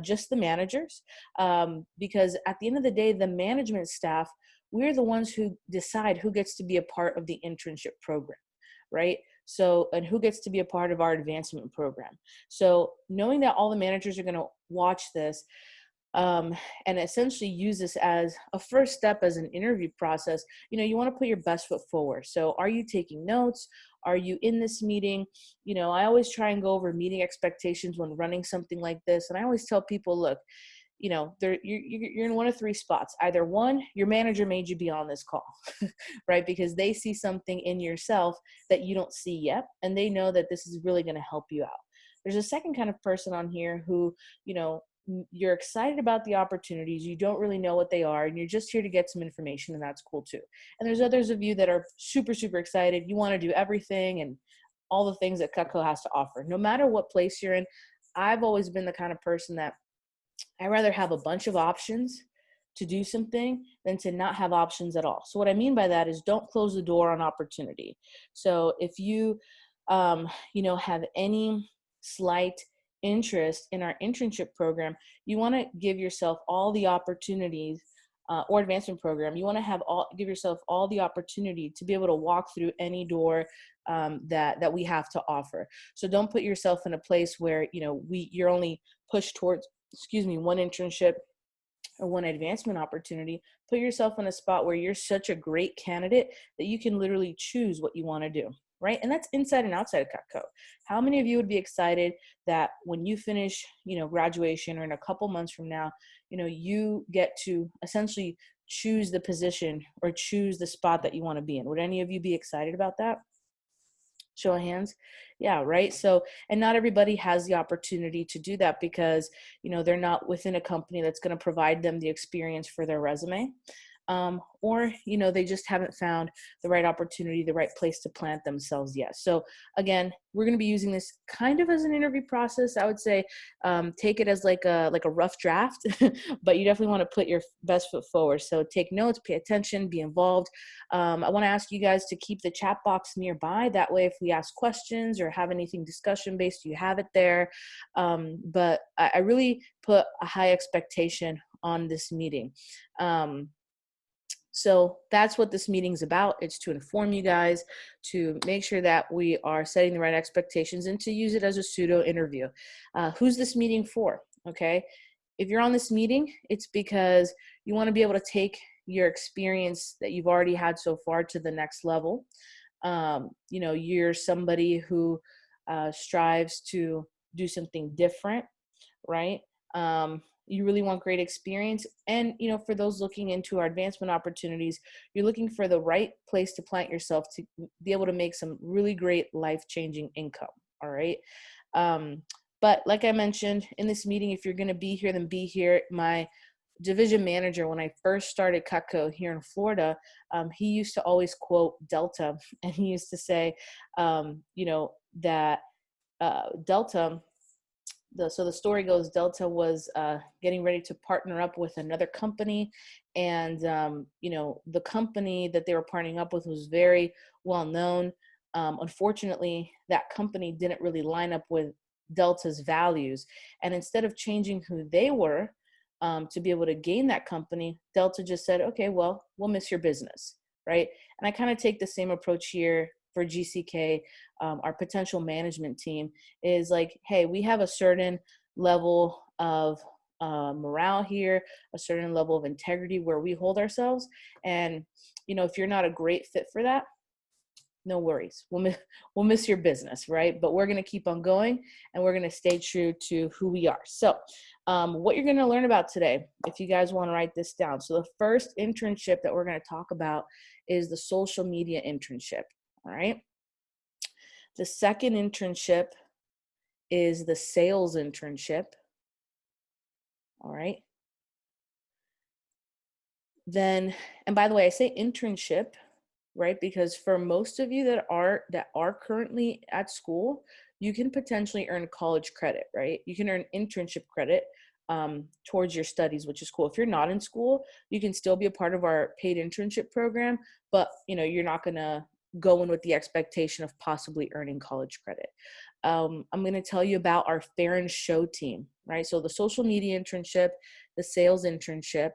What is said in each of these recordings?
just the managers, because at the end of the day, the management staff, we're the ones who decide who gets to be a part of the internship program, right? So, and who gets to be a part of our advancement program. So knowing that all the managers are going to watch this, and essentially use this as a first step as an interview process, you want to put your best foot forward. So are you taking notes? Are you in this meeting? I always try and go over meeting expectations when running something like this. And I always tell people, look, you're in one of three spots. Either one, your manager made you be on this call, right? Because they see something in yourself that you don't see yet, and they know that this is really going to help you out. There's a second kind of person on here who, you're excited about the opportunities, you don't really know what they are, and you're just here to get some information, and that's cool too. And there's others of you that are super, super excited. You want to do everything and all the things that Cutco has to offer. No matter what place you're in, I've always been the kind of person that I'd rather have a bunch of options to do something than to not have options at all. So what I mean by that is don't close the door on opportunity. So if you, have any slight interest in our internship program, you want to give yourself all the opportunities, or advancement program, you want to give yourself all the opportunity to be able to walk through any door that we have to offer. So don't put yourself in a place where you're only pushed towards one internship or one advancement opportunity. Put yourself in a spot where you're such a great candidate that you can literally choose what you want to do. Right? And that's inside and outside of Cutco. How many of you would be excited that when you finish, graduation, or in a couple months from now, you get to essentially choose the position or choose the spot that you want to be in? Would any of you be excited about that? Show of hands. Yeah, right. So, and not everybody has the opportunity to do that because, they're not within a company that's going to provide them the experience for their resume. Or they just haven't found the right opportunity, the right place to plant themselves yet. So again, we're going to be using this kind of as an interview process. I would say take it as like a rough draft, but you definitely want to put your best foot forward. So take notes, pay attention, be involved. I want to ask you guys to keep the chat box nearby. That way, if we ask questions or have anything discussion based, you have it there. But I really put a high expectation on this meeting. So that's what this meeting's about. It's to inform you guys, to make sure that we are setting the right expectations, and to use it as a pseudo interview. Who's this meeting for? Okay. If you're on this meeting, it's because you want to be able to take your experience that you've already had so far to the next level. You're somebody who strives to do something different, right? You really want great experience. And, for those looking into our advancement opportunities, you're looking for the right place to plant yourself to be able to make some really great life-changing income. All right. But like I mentioned in this meeting, if you're going to be here, then be here. My division manager, when I first started Cutco here in Florida, he used to always quote Delta, and he used to say, that Delta, so the story goes, Delta was getting ready to partner up with another company, and the company that they were partnering up with was very well known. Unfortunately, that company didn't really line up with Delta's values, and instead of changing who they were to be able to gain that company, Delta just said, okay, well, we'll miss your business, right? And I kind of take the same approach here for GCK. Our potential management team is like, hey, we have a certain level of morale here, a certain level of integrity where we hold ourselves. And, if you're not a great fit for that, no worries. We'll miss your business, right? But we're going to keep on going, and we're going to stay true to who we are. So what you're going to learn about today, if you guys want to write this down. So the first internship that we're going to talk about is the social media internship. All right. The second internship is the sales internship. All right. Then, and by the way, I say internship, right? Because for most of you that are currently at school, you can potentially earn college credit, right? You can earn internship credit towards your studies, which is cool. If you're not in school, you can still be a part of our paid internship program, but you're not going to go in with the expectation of possibly earning college credit. I'm going to tell you about our fair and show team, right? So the social media internship, the sales internship,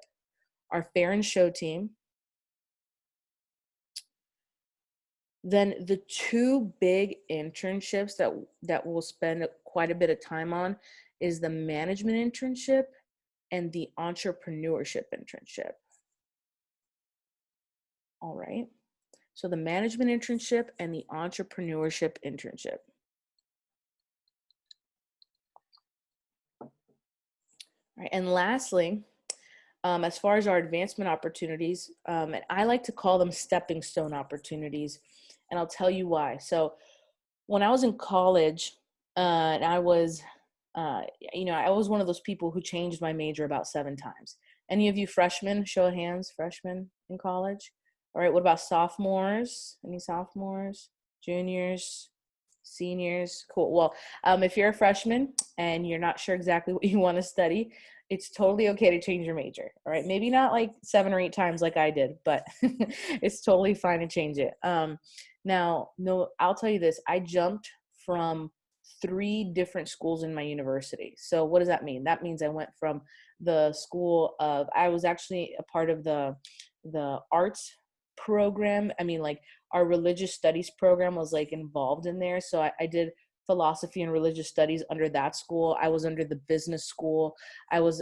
our fair and show team. Then the two big internships that we'll spend quite a bit of time on is the management internship and the entrepreneurship internship. All right. So the management internship and the entrepreneurship internship. All right. And lastly, as far as our advancement opportunities, and I like to call them stepping stone opportunities, and I'll tell you why. So when I was in college, and I was, I was one of those people who changed my major about 7 times. Any of you freshmen, show of hands, freshmen in college? All right, what about sophomores? Any sophomores, juniors, seniors? Cool. Well, if you're a freshman and you're not sure exactly what you want to study, it's totally okay to change your major. All right, maybe not like 7 or 8 times like I did, but it's totally fine to change it. Now, no, I'll tell you this, I jumped from 3 different schools in my university. So what does that mean? That means I went from the school of, I was actually a part of the arts program. I mean, like our religious studies program was like involved in there. So I did philosophy and religious studies under that school. I was under the business school. I was,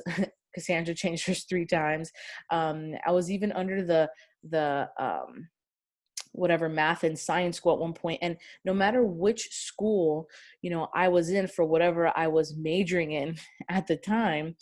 Cassandra changed hers 3 times. I was even under the whatever math and science school at one point. And no matter which school, I was in for whatever I was majoring in at the time,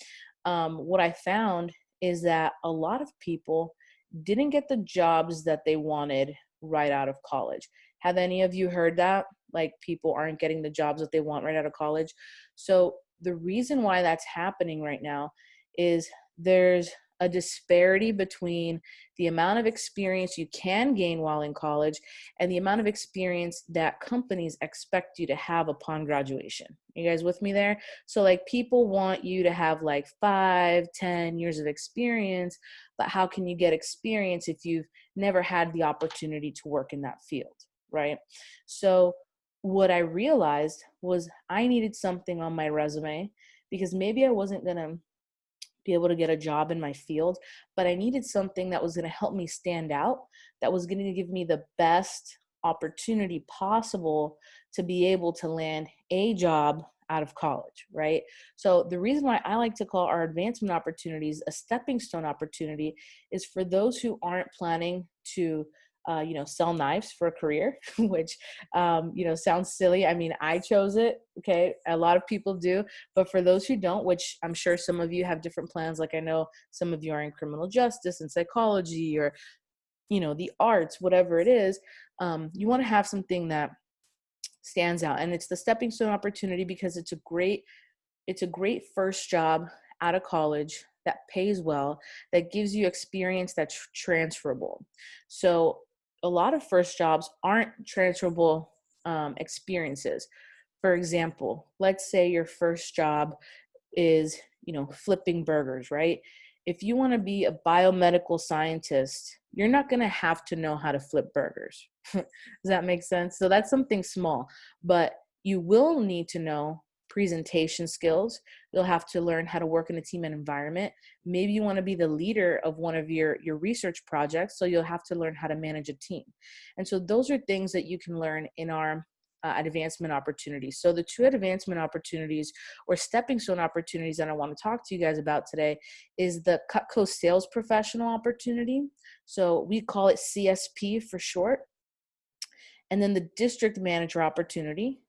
what I found is that a lot of people didn't get the jobs that they wanted right out of college. Have any of you heard that? Like people aren't getting the jobs that they want right out of college. So the reason why that's happening right now is there's a disparity between the amount of experience you can gain while in college and the amount of experience that companies expect you to have upon graduation. You guys with me there? So like people want you to have like 5, 10 years of experience, but how can you get experience if you've never had the opportunity to work in that field, right? So what I realized was I needed something on my resume because maybe I wasn't going to be able to get a job in my field, but I needed something that was going to help me stand out, that was going to give me the best opportunity possible to be able to land a job out of college, right? So the reason why I like to call our advancement opportunities a stepping stone opportunity is for those who aren't planning to sell knives for a career, which, sounds silly. I mean, I chose it. Okay. A lot of people do, but for those who don't, which I'm sure some of you have different plans. Like I know some of you are in criminal justice and psychology or, the arts, whatever it is, you want to have something that stands out. And it's the stepping stone opportunity because it's a great first job out of college that pays well, that gives you experience that's transferable. So a lot of first jobs aren't transferable experiences. For example, let's say your first job is, flipping burgers, right? If you want to be a biomedical scientist, you're not going to have to know how to flip burgers. Does that make sense? So that's something small, but you will need to know presentation skills. You'll have to learn how to work in a team and environment. Maybe you want to be the leader of one of your research projects, so you'll have to learn how to manage a team. And so those are things that you can learn in our advancement opportunities. So the 2 advancement opportunities or stepping stone opportunities that I want to talk to you guys about today is the Cutco sales professional opportunity. So we call it CSP for short. And then the district manager opportunity,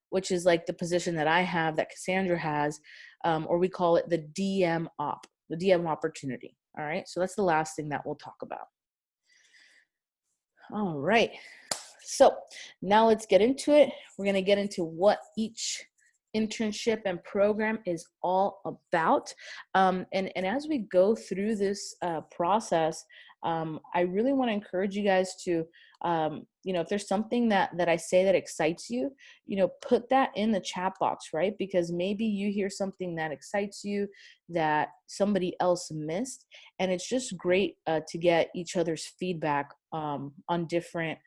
which is like the position that I have, that Cassandra has, or we call it the DM opportunity. All right. So that's the last thing that we'll talk about. All right. So now let's get into it. We're going to get into what each internship and program is all about. And as we go through this process, I really want to encourage you guys to, if there's something that I say that excites you, put that in the chat box, right? Because maybe you hear something that excites you that somebody else missed. And it's just great to get each other's feedback on different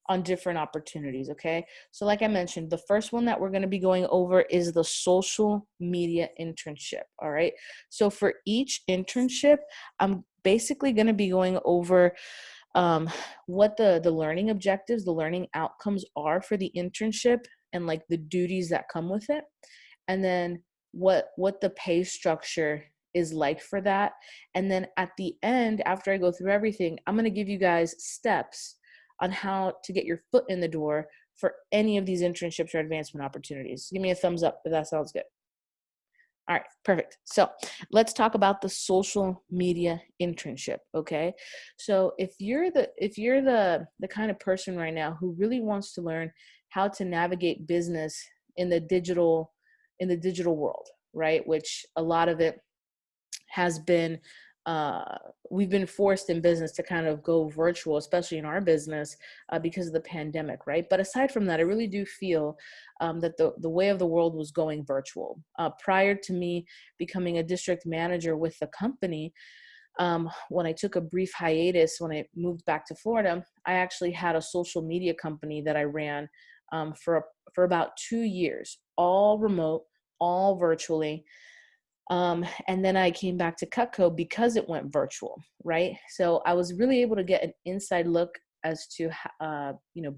on different opportunities. Okay. So like I mentioned, the first one that we're going to be going over is the social media internship. All right. So for each internship, I'm basically going to be going over what the learning objectives, the learning outcomes are for the internship, and like the duties that come with it. And then what the pay structure is like for that. And then at the end, after I go through everything, I'm going to give you guys steps on how to get your foot in the door for any of these internships or advancement opportunities. Give me a thumbs up if that sounds good. All right, perfect. So let's talk about the social media internship. Okay. So if you're the kind of person right now who really wants to learn how to navigate business in the digital world, right? Which a lot of it has been, we've been forced in business to kind of go virtual, especially in our business, because of the pandemic, right? But aside from that, I really do feel that the way of the world was going virtual. Prior to me becoming a district manager with the company, when I took a brief hiatus, when I moved back to Florida, I actually had a social media company that I ran for about 2 years, all remote, all virtually. And then I came back to Cutco because it went virtual, right? So I was really able to get an inside look as to,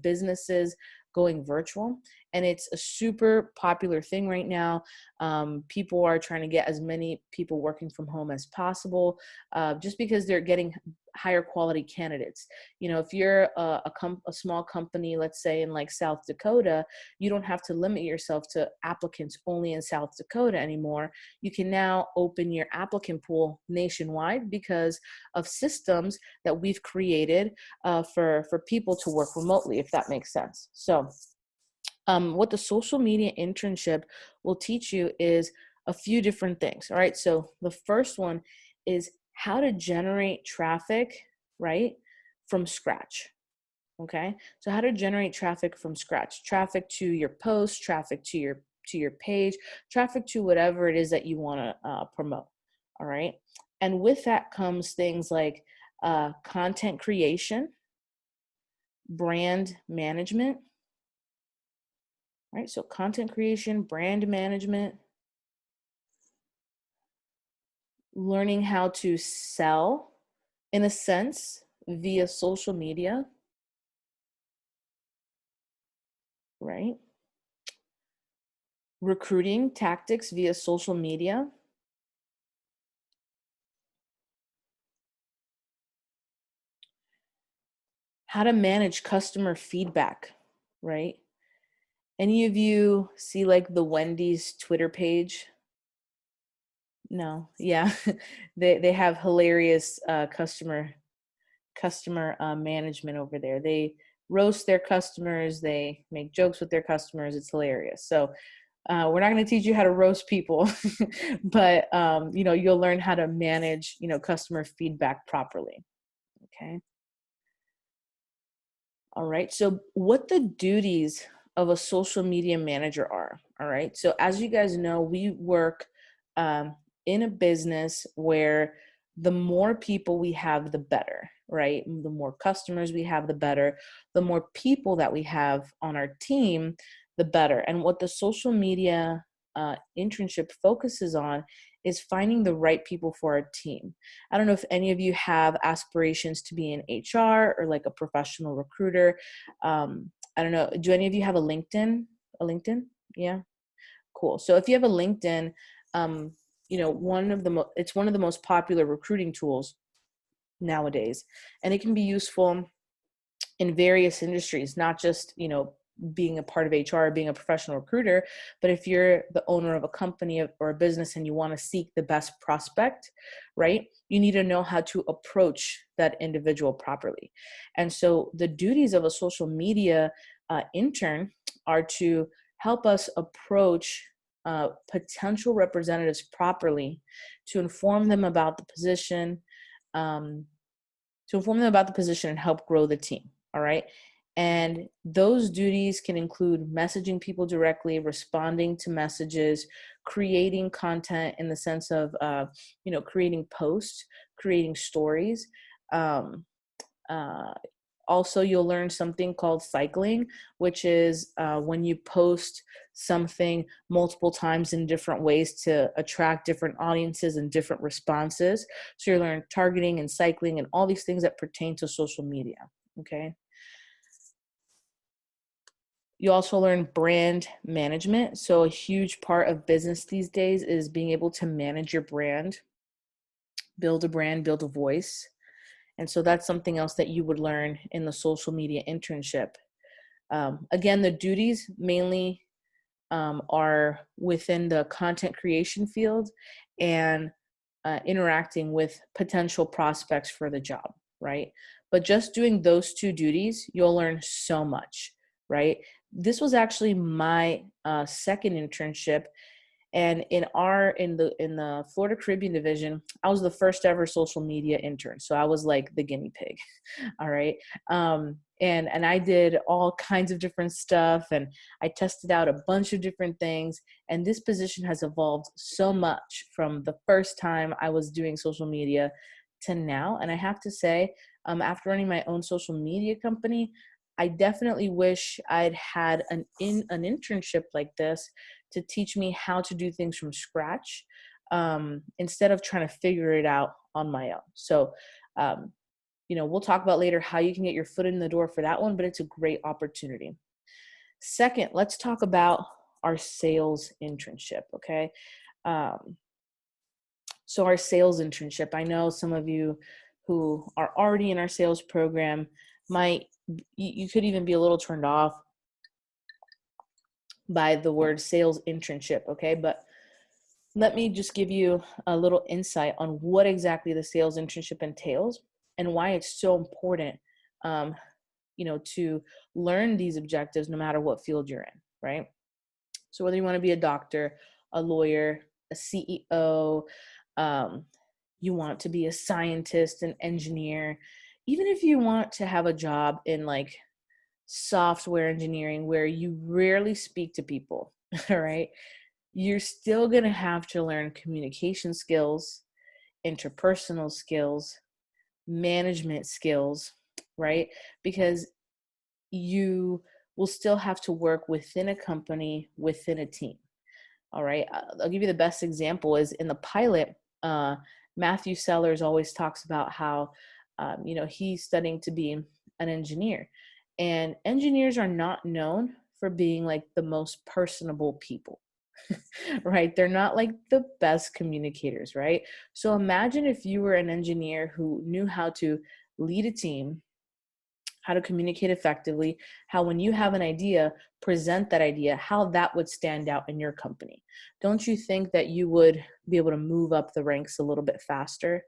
businesses going virtual. And it's a super popular thing right now. People are trying to get as many people working from home as possible, just because they're getting higher quality candidates. You know, if you're a small company, let's say in like South Dakota, you don't have to limit yourself to applicants only in South Dakota anymore. You can now open your applicant pool nationwide because of systems that we've created for people to work remotely, if that makes sense. So what the social media internship will teach you is a few different things. All right. So the first one is how to generate traffic, right, from scratch. Okay. So how to generate traffic from scratch, traffic to your post, traffic to your page, traffic to whatever it is that you want to promote. All right. And with that comes things like content creation, brand management. Right. So content creation, brand management, learning how to sell in a sense via social media. Right. Recruiting tactics via social media. How to manage customer feedback, right? Any of you see like the Wendy's Twitter page? No, yeah, they have hilarious customer management over there. They roast their customers. They make jokes with their customers. It's hilarious. So we're not going to teach you how to roast people, but you'll learn how to manage customer feedback properly. Okay. All right. So what the duties of a social media manager are. All right. So as you guys know, we work in a business where the more people we have, the better, right? The more customers we have, the better. The more people that we have on our team, the better. And what the social media internship focuses on is finding the right people for our team. I don't know if any of you have aspirations to be in HR or like a professional recruiter. I don't know. Do any of you have a LinkedIn? A LinkedIn? Yeah. Cool. So if you have a LinkedIn, it's one of the most popular recruiting tools nowadays, and it can be useful in various industries, not just, being a part of HR, being a professional recruiter, but if you're the owner of a company or a business and you want to seek the best prospect, right, you need to know how to approach that individual properly. And so the duties of a social media intern are to help us approach potential representatives properly, to inform them about the position, and help grow the team. All right. And those duties can include messaging people directly, responding to messages, creating content in the sense of, creating posts, creating stories, Also, you'll learn something called cycling, which is when you post something multiple times in different ways to attract different audiences and different responses. So you learn targeting and cycling and all these things that pertain to social media, okay? You also learn brand management. So a huge part of business these days is being able to manage your brand, build a brand, build a voice. And so that's something else that you would learn in the social media internship. Again, the duties mainly are within the content creation field and interacting with potential prospects for the job, right? But just doing those two duties, you'll learn so much, right? This was actually my second internship, and in the Florida Caribbean division, I was the first ever social media intern. So I was like the guinea pig. All right. And I did all kinds of different stuff, and I tested out a bunch of different things. And this position has evolved so much from the first time I was doing social media to now. And I have to say, after running my own social media company, I definitely wish I'd had an internship like this to teach me how to do things from scratch, instead of trying to figure it out on my own. So, we'll talk about later how you can get your foot in the door for that one, but it's a great opportunity. Second, let's talk about our sales internship, okay? So our sales internship, I know some of you who are already in our sales program you could even be a little turned off by the word sales internship, okay? But let me just give you a little insight on what exactly the sales internship entails and why it's so important, to learn these objectives no matter what field you're in, right? So whether you want to be a doctor, a lawyer, a CEO, you want to be a scientist, an engineer, even if you want to have a job in like software engineering where you rarely speak to people, all right? You're still going to have to learn communication skills, interpersonal skills, management skills, right? Because you will still have to work within a company, within a team. All right. I'll give you the best example is in the pilot. Matthew Sellers always talks about how, he's studying to be an engineer, and engineers are not known for being like the most personable people. Right? They're not like the best communicators, right? So imagine if you were an engineer who knew how to lead a team, how to communicate effectively, how when you have an idea, present that idea, how that would stand out in your company. Don't you think that you would be able to move up the ranks a little bit faster?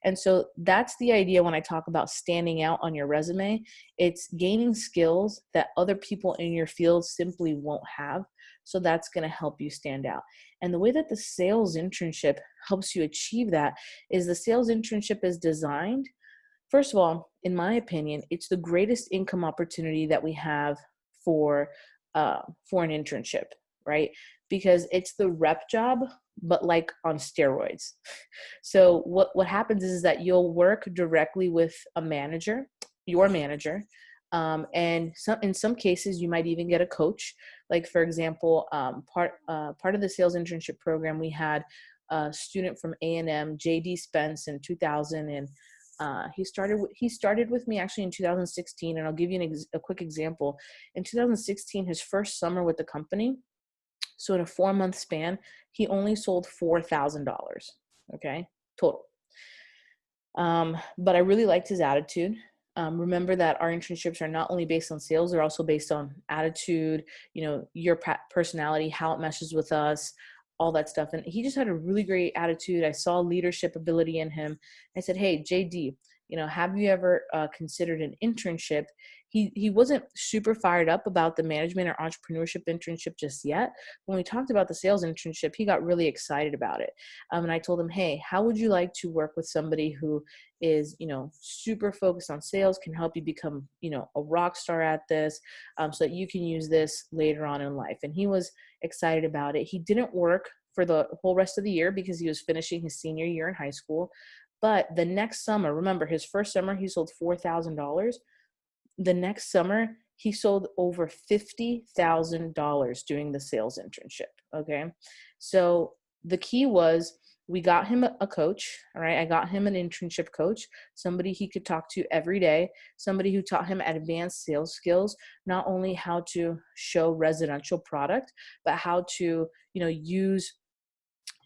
And so that's the idea when I talk about standing out on your resume. It's gaining skills that other people in your field simply won't have. So that's going to help you stand out. And the way that the sales internship helps you achieve that is the sales internship is designed. First of all, in my opinion, it's the greatest income opportunity that we have for an internship, right? Because it's the rep job, but like on steroids. So what happens is that you'll work directly with a manager, your manager, and in some cases you might even get a coach. Like for example, part of the sales internship program, we had a student from A&M, JD Spence, in 2000, and he started with me actually in 2016, and I'll give you a quick example. In 2016, his first summer with the company, so in a 4-month span, he only sold $4,000, okay, total. But I really liked his attitude. Remember that our internships are not only based on sales, they're also based on attitude, your personality, how it meshes with us, all that stuff. And he just had a really great attitude. I saw leadership ability in him. I said, hey, JD, have you ever considered an internship? He wasn't super fired up about the management or entrepreneurship internship just yet. When we talked about the sales internship, he got really excited about it. And I told him, hey, how would you like to work with somebody who is, super focused on sales, can help you become, a rock star at this, so that you can use this later on in life. And he was excited about it. He didn't work for the whole rest of the year because he was finishing his senior year in high school. But the next summer, remember his first summer, he sold $4,000. the next summer, he sold over $50,000 doing the sales internship. Okay. So the key was we got him a coach. All right. I got him an internship coach, somebody he could talk to every day, somebody who taught him advanced sales skills, not only how to show residential product, but how to, use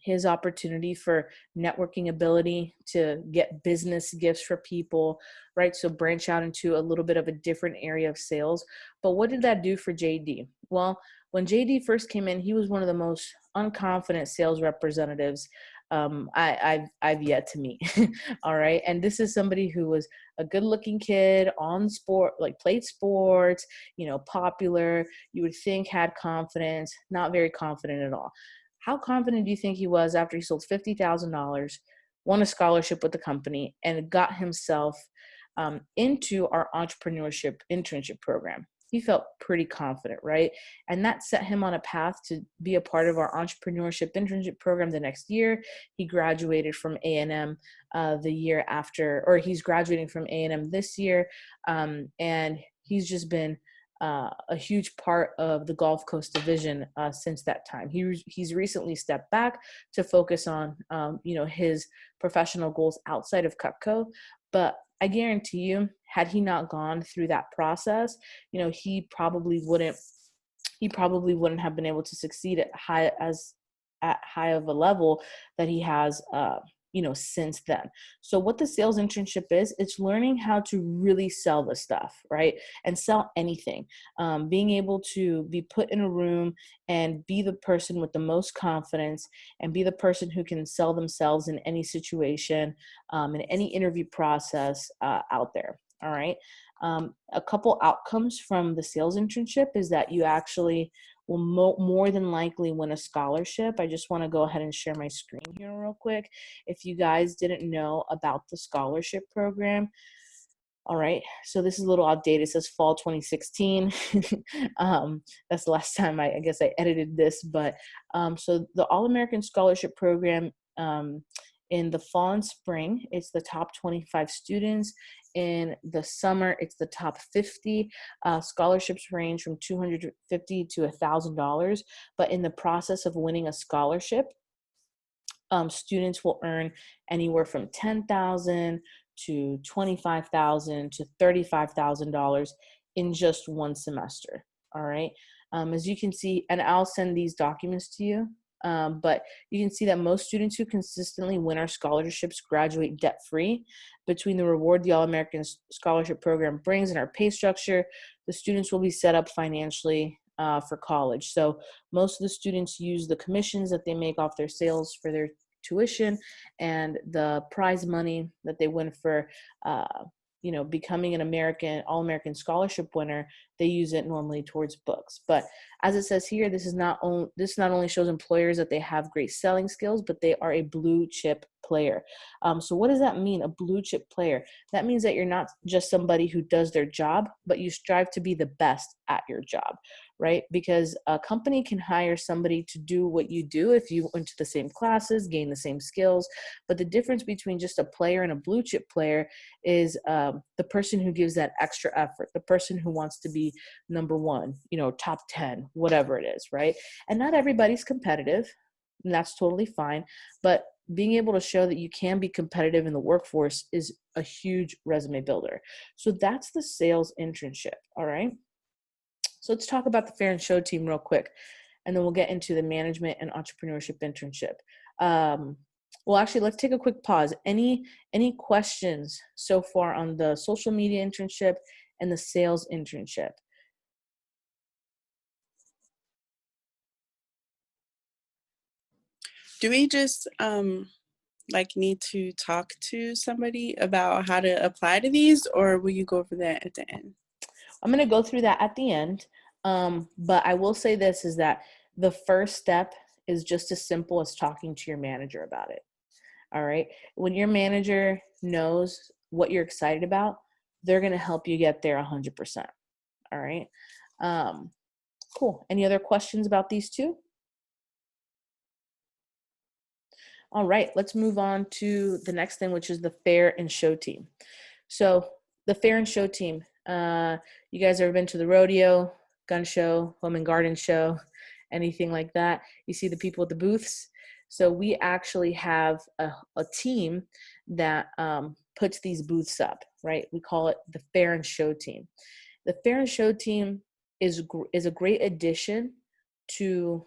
his opportunity for networking ability to get business gifts for people, right? So branch out into a little bit of a different area of sales. But what did that do for JD? Well, when JD first came in, he was one of the most unconfident sales representatives I've yet to meet. All right. And this is somebody who was a good looking kid on sport, like played sports, popular, you would think had confidence, not very confident at all. How confident do you think he was after he sold $50,000, won a scholarship with the company, and got himself into our Entrepreneurship Internship program? He felt pretty confident, right? And that set him on a path to be a part of our Entrepreneurship Internship program the next year. He graduated from A&M the year after, or he's graduating from A&M this year. And he's just been a huge part of the Gulf Coast division since that time. He's recently stepped back to focus on his professional goals outside of Cutco, but I guarantee you, had he not gone through that process, he probably wouldn't have been able to succeed at high of a level that he has since then. So what the sales internship is, it's learning how to really sell the stuff, right? And sell anything. Being able to be put in a room and be the person with the most confidence and be the person who can sell themselves in any situation, in any interview process out there. All right. A couple outcomes from the sales internship is that you actually will more than likely win a scholarship. I just want to go ahead and share my screen here real quick. If you guys didn't know about the scholarship program, all right, so this is a little outdated. It says fall 2016. That's the last time I guess I edited this, but so the All-American Scholarship Program, in the fall and spring, it's the top 25 students. In the summer, it's the top 50. Scholarships range from $250 to $1,000. But in the process of winning a scholarship, students will earn anywhere from $10,000 to $25,000 to $35,000 in just one semester. All right. As you can see, and I'll send these documents to you. But you can see that most students who consistently win our scholarships graduate debt-free. Between the reward the All-American Scholarship Program brings and our pay structure, the students will be set up financially for college. So most of the students use the commissions that they make off their sales for their tuition and the prize money that they win for becoming an All-American Scholarship winner. They use it normally towards books. But as it says here, this not only shows employers that they have great selling skills, but they are a blue chip player. So what does that mean, a blue chip player? That means that you're not just somebody who does their job, but you strive to be the best at your job, right? Because a company can hire somebody to do what you do if you went to the same classes, gain the same skills. But the difference between just a player and a blue chip player is the person who gives that extra effort, the person who wants to be number one, top 10, whatever it is, right? And not everybody's competitive, and that's totally fine. But being able to show that you can be competitive in the workforce is a huge resume builder. So that's the sales internship, all right? So let's talk about the Fair and Show team real quick, and then we'll get into the management and entrepreneurship internship. Well, actually, let's take a quick pause. Any questions so far on the social media internship and the sales internship? Do we just need to talk to somebody about how to apply to these, or will you go over that at the end? I'm going to go through that at the end. But I will say this is that the first step is just as simple as talking to your manager about it. All right. When your manager knows what you're excited about, they're going to help you get there 100%. All right. Cool. Any other questions about these two? All right, let's move on to the next thing, which is the Fair and Show team. So the Fair and Show team, You guys ever been to the rodeo, gun show, home and garden show, anything like that? You see the people at the booths. So we actually have a team that puts these booths up, right? We call it the Fair and Show team. The Fair and Show team is a great addition to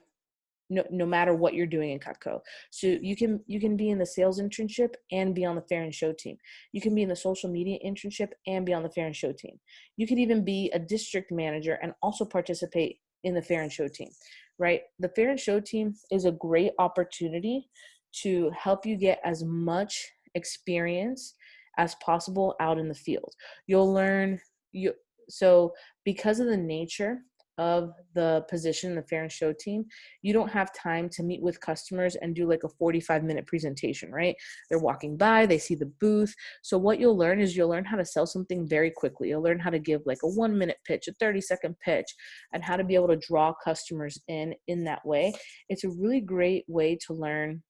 no matter what you're doing in Cutco. So you can be in the sales internship and be on the Fair and Show team. You can be in the social media internship and be on the Fair and Show team. You could even be a district manager and also participate in the Fair and Show team, right? The Fair and Show team is a great opportunity to help you get as much experience as possible out in the field. You'll learn so because of the nature of the position, the Fair and Show team, you don't have time to meet with customers and do like a 45-minute presentation, right? They're walking by, they see the booth. So what you'll learn is you'll learn how to sell something very quickly. You'll learn how to give like a 1-minute pitch, a 30-second pitch, and how to be able to draw customers in that way. It's a really great way to learn,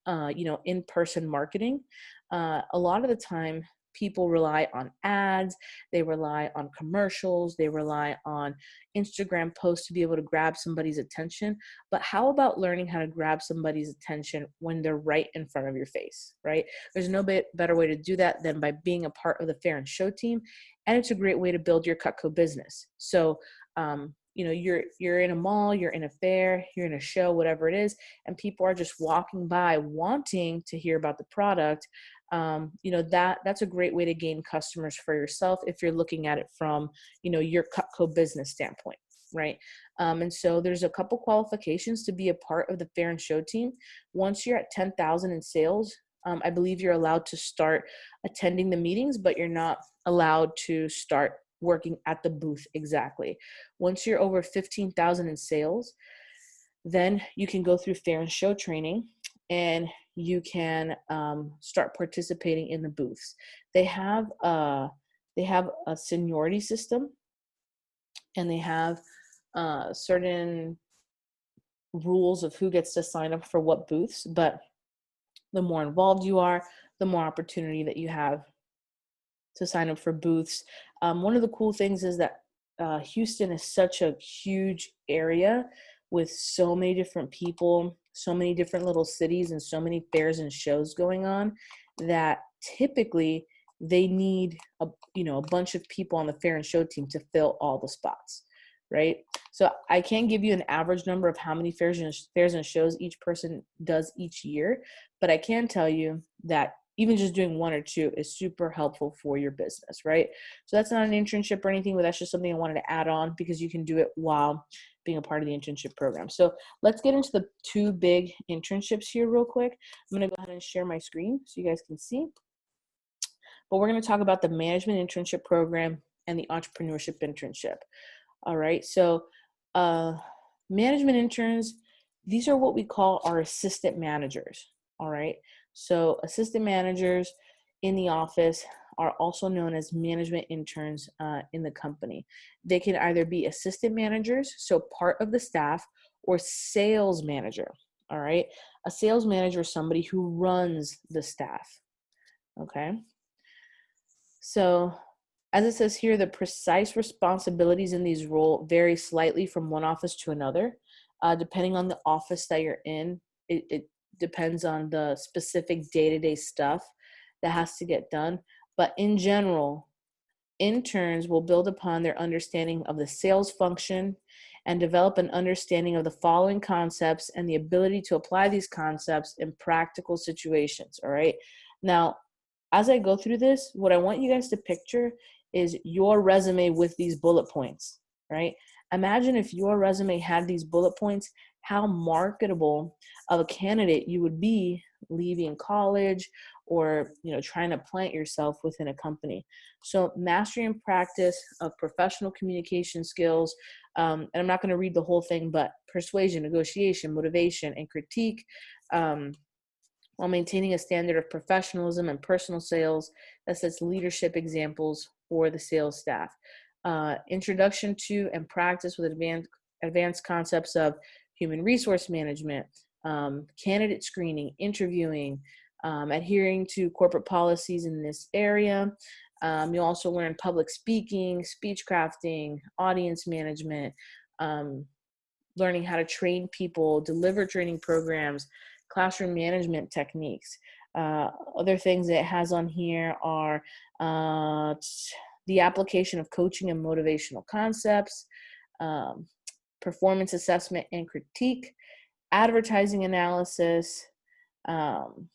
in-person marketing. A lot of the time, people rely on ads, they rely on commercials, they rely on Instagram posts to be able to grab somebody's attention. But how about learning how to grab somebody's attention when they're right in front of your face, right? There's no better way to do that than by being a part of the Fair and Show team. And it's a great way to build your Cutco business. So, you're in a mall, you're in a fair, you're in a show, whatever it is, and people are just walking by wanting to hear about the product. That's a great way to gain customers for yourself if you're looking at it from, your Cutco business standpoint, right? And so there's a couple qualifications to be a part of the Fair and Show team. Once you're at 10,000 in sales, I believe you're allowed to start attending the meetings, but you're not allowed to start working at the booth exactly. Once you're over 15,000 in sales, then you can go through Fair and Show training and you can start participating in the booths. They have a seniority system, and they have certain rules of who gets to sign up for what booths. But the more involved you are, the more opportunity that you have to sign up for booths. One of the cool things is that Houston is such a huge area with so many different people, so many different little cities, and so many fairs and shows going on that typically they need a bunch of people on the Fair and Show team to fill all the spots, right? So I can't give you an average number of how many fairs and shows each person does each year, but I can tell you that even just doing 1 or 2 is super helpful for your business, right? So that's not an internship or anything, but that's just something I wanted to add on because you can do it while being a part of the internship program. So let's get into the 2 big internships here real quick. I'm going to go ahead and share my screen so you guys can see. But we're going to talk about the management internship program and the entrepreneurship internship. All right. So management interns, these are what we call our assistant managers. All right. So assistant managers in the office are also known as management interns in the company. They can either be assistant managers, so part of the staff, or sales manager. All right. A sales manager is somebody who runs the staff. Okay. So as it says here, the precise responsibilities in these roles vary slightly from one office to another. Depending on the office that you're in, it depends on the specific day-to-day stuff that has to get done. But in general, interns will build upon their understanding of the sales function and develop an understanding of the following concepts and the ability to apply these concepts in practical situations. All right. Now, as I go through this, what I want you guys to picture is your resume with these bullet points, right? Imagine if your resume had these bullet points, how marketable of a candidate you would be leaving college or, trying to plant yourself within a company. So mastery and practice of professional communication skills, and I'm not going to read the whole thing, but persuasion, negotiation, motivation, and critique, while maintaining a standard of professionalism and personal sales that sets leadership examples for the sales staff. Introduction to and practice with advanced concepts of human resource management, candidate screening, interviewing, adhering to corporate policies in this area, You'll also learn public speaking, speech crafting, audience management, learning how to train people, deliver training programs, classroom management techniques. Other things that it has on here are the application of coaching and motivational concepts, um, performance assessment and critique, advertising analysis, um,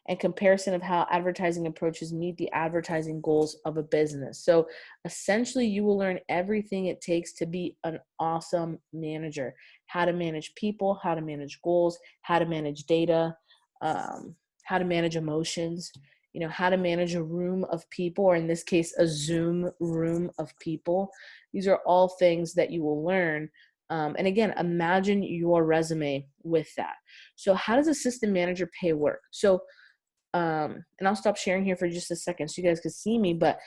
and comparison of how advertising approaches meet the advertising goals of a business. So essentially, you will learn everything it takes to be an awesome manager: how to manage people, how to manage goals, how to manage data, how to manage emotions, how to manage a room of people, or in this case, a Zoom room of people. These are all things that you will learn. And again, imagine your resume with that. So how does a system manager pay work? So and I'll stop sharing here for just a second so you guys can see me, but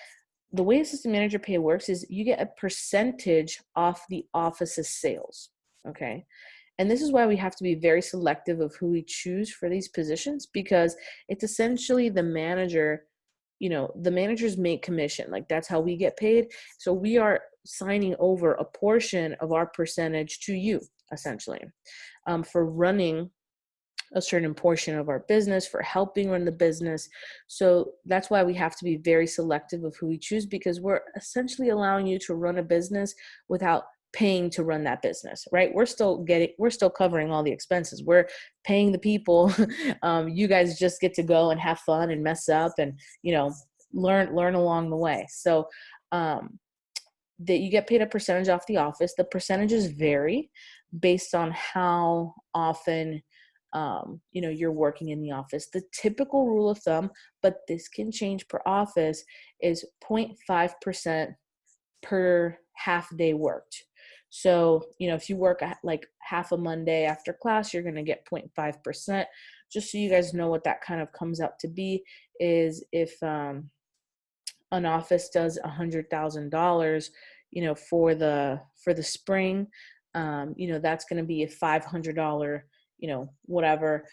the way assistant manager pay works is you get a percentage off the office's sales. Okay. And this is why we have to be very selective of who we choose for these positions, because it's essentially the manager, the managers make commission. Like, that's how we get paid. So we are signing over a portion of our percentage to you, essentially, for running a certain portion of our business, for helping run the business. So that's why we have to be very selective of who we choose, because we're essentially allowing you to run a business without paying to run that business, right? We're still covering all the expenses. We're paying the people. You guys just get to go and have fun and mess up and, learn along the way. So, that you get paid a percentage off the office. The percentages vary based on how often you're working in the office. The typical rule of thumb, but this can change per office, is 0.5% per half day worked. So, if you work like half a Monday after class, you're going to get 0.5%. Just so you guys know what that kind of comes out to be, is if an office does $100,000, for the spring, that's going to be a $500, whatever,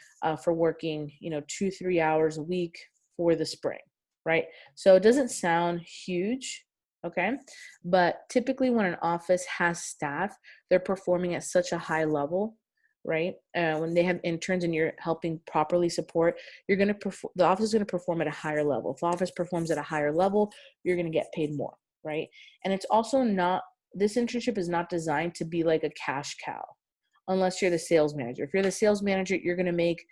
for working, 2-3 hours a week for the spring, right? So it doesn't sound huge, okay? But typically when an office has staff, they're performing at such a high level, right? When they have interns and you're helping properly support, the office is going to perform at a higher level. If the office performs at a higher level, you're going to get paid more, right? And it's also this internship is not designed to be like a cash cow, unless you're the sales manager. If you're the sales manager, you're going to make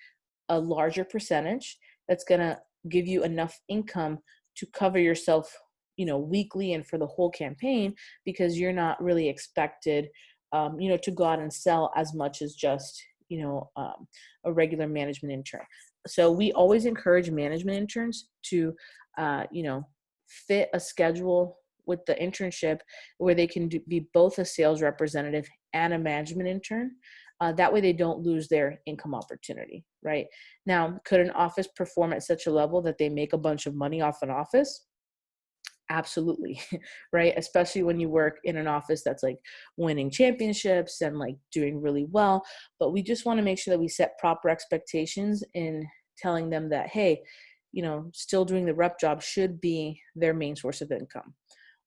a larger percentage that's going to give you enough income to cover yourself, weekly and for the whole campaign, because you're not really expected, to go out and sell as much as just, a regular management intern. So we always encourage management interns to, fit a schedule with the internship where they can be both a sales representative and a management intern. That way they don't lose their income opportunity, right? Now, could an office perform at such a level that they make a bunch of money off an office? Absolutely. Right? Especially when you work in an office that's like winning championships and like doing really well. But we just want to make sure that we set proper expectations in telling them that, hey, still doing the rep job should be their main source of income.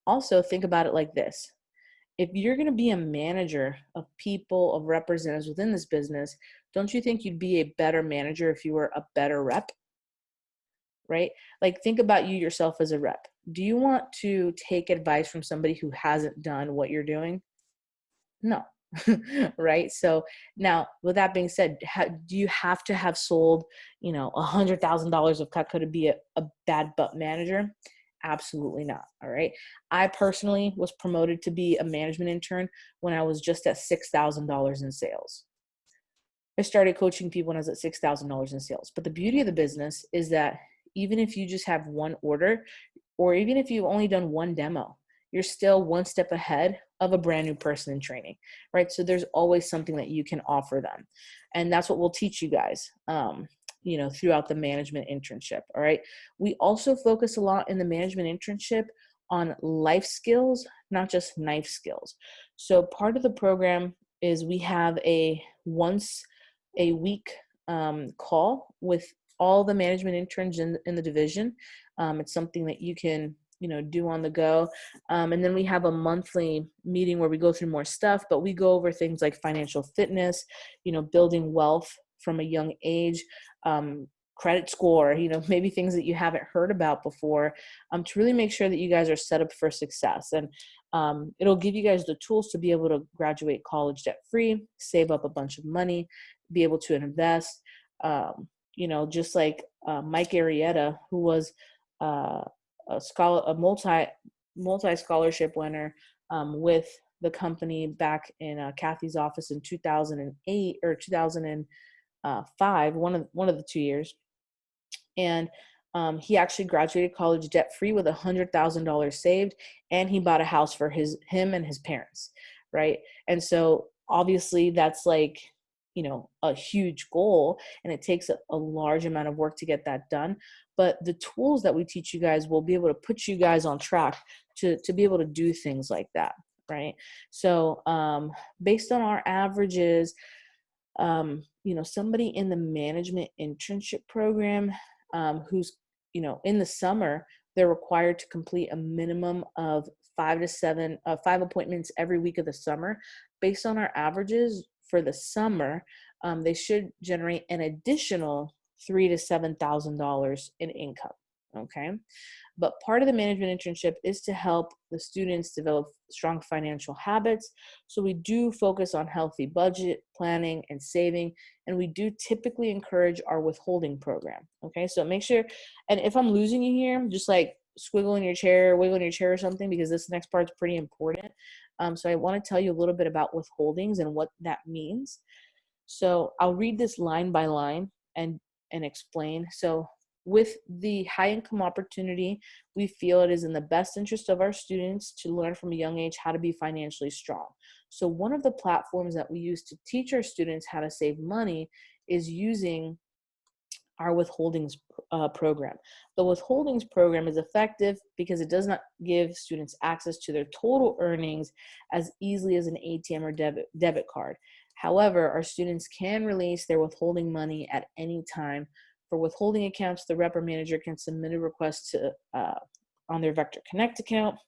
Also, think about it like this. If you're going to be a manager of people, of representatives within this business, don't you think you'd be a better manager if you were a better rep? Right? Like, think about you yourself as a rep. Do you want to take advice from somebody who hasn't done what you're doing? No. Right? So now, with that being said, do you have to have sold, $100,000 of Cutco to be a bad butt manager? Absolutely not. All right. I personally was promoted to be a management intern when I was just at $6,000 in sales. I started coaching people when I was at $6,000 in sales. But the beauty of the business is that even if you just have one order, or even if you've only done one demo, you're still one step ahead of a brand new person in training, right? So there's always something that you can offer them. And that's what we'll teach you guys, throughout the management internship. All right. We also focus a lot in the management internship on life skills, not just knife skills. So part of the program is we have a once a week call with all the management interns in the division. It's something that you can, do on the go. And then we have a monthly meeting where we go through more stuff, but we go over things like financial fitness, building wealth from a young age, credit score, maybe things that you haven't heard about before, to really make sure that you guys are set up for success. And it'll give you guys the tools to be able to graduate college debt free, save up a bunch of money, be able to invest. Just like Mike Arrieta, who was a multi scholarship winner with the company back in Kathy's office in 2008 or 2005, one of the 2 years. And he actually graduated college debt free with $100,000 saved, and he bought a house for him and his parents, right? And so obviously that's like, a huge goal, and it takes a large amount of work to get that done. But the tools that we teach you guys will be able to put you guys on track to be able to do things like that, right? So based on our averages, somebody in the management internship program who's, in the summer, they're required to complete a minimum of 5 appointments every week of the summer. Based on our averages for the summer, they should generate an additional $3,000 to $7,000 in income. Okay. But part of the management internship is to help the students develop strong financial habits. So we do focus on healthy budget planning and saving, and we do typically encourage our withholding program. Okay, so make sure, and if I'm losing you here, just like squiggle in your chair, wiggle in your chair or something, because this next part is pretty important. So I want to tell you a little bit about withholdings and what that means. So I'll read this line by line and explain. So with the high income opportunity, we feel it is in the best interest of our students to learn from a young age how to be financially strong. So one of the platforms that we use to teach our students how to save money is using our withholdings program. The withholdings program is effective because it does not give students access to their total earnings as easily as an ATM or debit card. However, our students can release their withholding money at any time. For withholding accounts, the rep or manager can submit a request to on their Vector Connect account.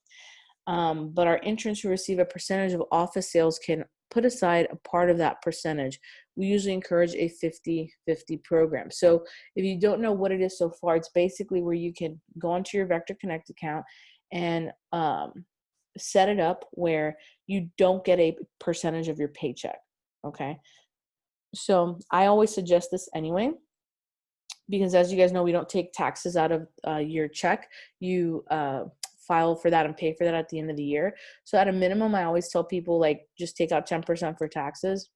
But our interns who receive a percentage of office sales can put aside a part of that percentage. We usually encourage a 50-50 program. So if you don't know what it is so far, it's basically where you can go onto your Vector Connect account and set it up where you don't get a percentage of your paycheck. Okay. So I always suggest this anyway, because as you guys know, we don't take taxes out of your check. You file for that and pay for that at the end of the year. So at a minimum, I always tell people, like, just take out 10% for taxes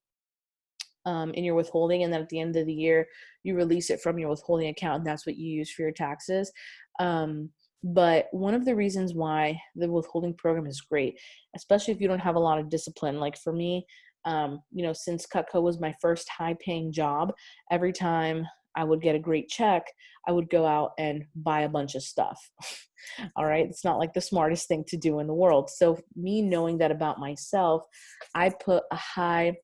in your withholding, and then at the end of the year, you release it from your withholding account, and that's what you use for your taxes. But one of the reasons why the withholding program is great, especially if you don't have a lot of discipline, like for me, since Cutco was my first high-paying job, every time I would get a great check, I would go out and buy a bunch of stuff. All right. It's not like the smartest thing to do in the world. So me knowing that about myself, I put a high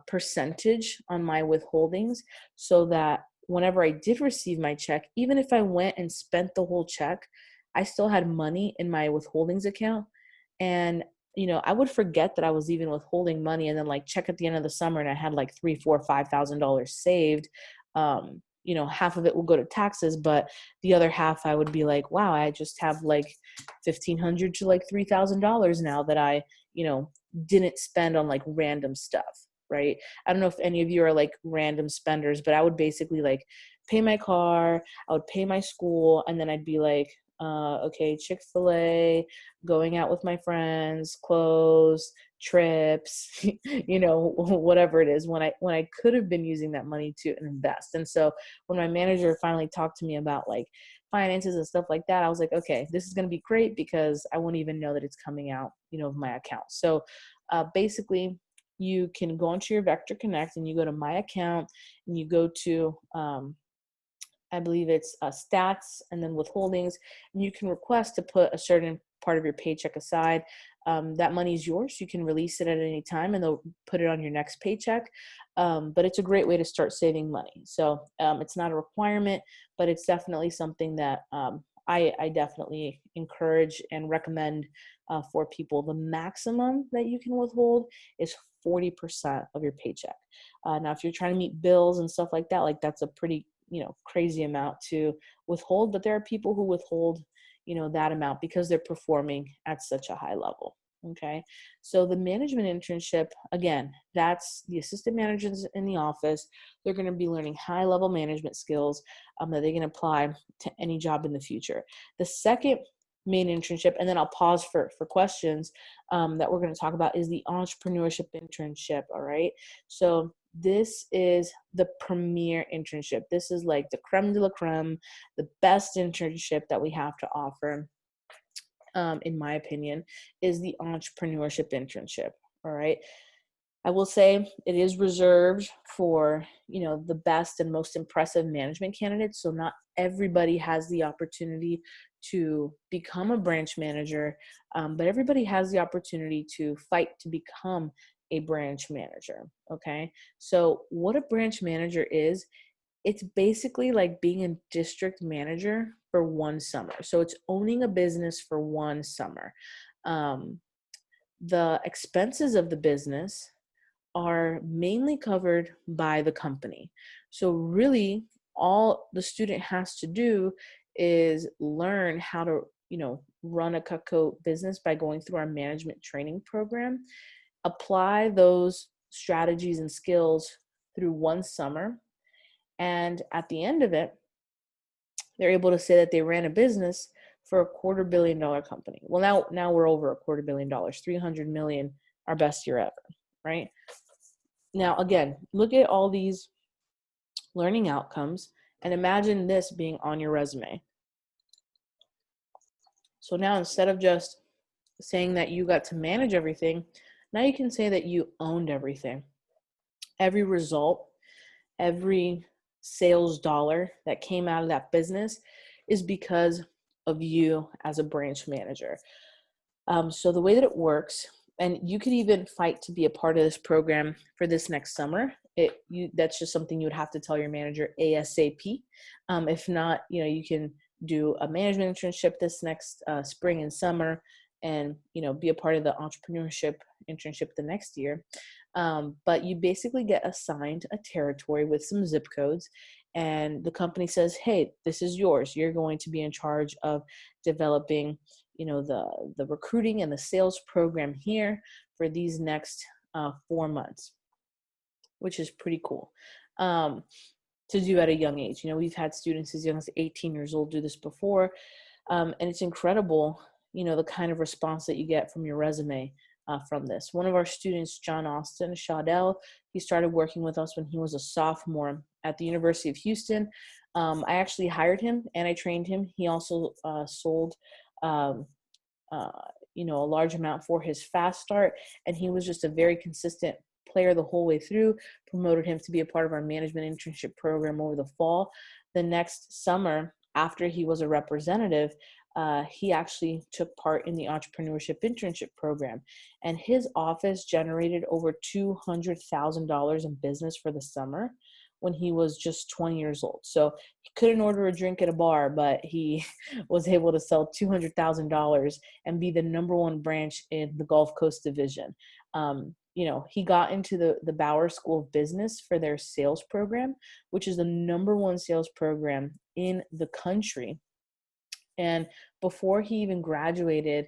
percentage on my withholdings so that whenever I did receive my check, even if I went and spent the whole check, I still had money in my withholdings account. And I would forget that I was even withholding money, and then like check at the end of the summer and I had like $3,000, $4,000, $5,000 saved. Half of it will go to taxes, but the other half I would be like, wow, I just have like $1,500 to like $3,000 now that I, didn't spend on like random stuff. Right. I don't know if any of you are like random spenders, but I would basically like pay my car, I would pay my school, and then I'd be like, okay, Chick-fil-A, going out with my friends, clothes, trips, whatever it is, when I could have been using that money to invest. And so when my manager finally talked to me about like finances and stuff like that, I was like, okay, this is going to be great because I won't even know that it's coming out, of my account. So basically, you can go onto your Vector Connect and you go to my account and you go to I believe it's stats and then withholdings, and you can request to put a certain part of your paycheck aside. That money is yours. You can release it at any time and they'll put it on your next paycheck. But it's a great way to start saving money. So it's not a requirement, but it's definitely something that I definitely encourage and recommend for people. The maximum that you can withhold is 40% of your paycheck. Now, if you're trying to meet bills and stuff like that, like that's a pretty, crazy amount to withhold. But there are people who withhold, that amount because they're performing at such a high level. Okay. So the management internship, again, that's the assistant managers in the office. They're going to be learning high level management skills that they can apply to any job in the future. The second main internship, and then I'll pause for questions that we're going to talk about, is the entrepreneurship internship. All right. So this is the premier internship. This is like the creme de la creme, the best internship that we have to offer. In my opinion, is the entrepreneurship internship. All right. I will say it is reserved for, the best and most impressive management candidates. So not everybody has the opportunity to become a branch manager, but everybody has the opportunity to fight to become a branch manager. Okay. So what a branch manager is, it's basically like being a district manager for one summer. So it's owning a business for one summer. The expenses of the business are mainly covered by the company. So really all the student has to do is learn how to, run a Cutco business by going through our management training program, apply those strategies and skills through one summer. And at the end of it, they're able to say that they ran a business for a $250 million company. Well, now we're over a $250 million, 300 million, our best year ever, right? Now, again, look at all these learning outcomes and imagine this being on your resume. So now instead of just saying that you got to manage everything, now you can say that you owned everything. Every result, every sales dollar that came out of that business is because of you as a branch manager. So the way that it works, and you could even fight to be a part of this program for this next summer. That's just something you would have to tell your manager ASAP. If not, you can do a management internship this next spring and summer, and be a part of the entrepreneurship internship the next year. But you basically get assigned a territory with some zip codes, and the company says, hey, this is yours. You're going to be in charge of developing the recruiting and the sales program here for these next 4 months, which is pretty cool to do at a young age. We've had students as young as 18 years old do this before, and it's incredible, the kind of response that you get from your resume from this. One of our students, John Austin Shaudell, he started working with us when he was a sophomore at the University of Houston. I actually hired him and I trained him. He also sold a large amount for his fast start, and he was just a very consistent player the whole way through. Promoted him to be a part of our management internship program over the fall. The next summer, after he was a representative, he actually took part in the entrepreneurship internship program, and his office generated over $200,000 in business for the summer when he was just 20 years old. So he couldn't order a drink at a bar, but he was able to sell $200,000 and be the number one branch in the Gulf Coast division. He got into the Bauer School of Business for their sales program, which is the number one sales program in the country. And before he even graduated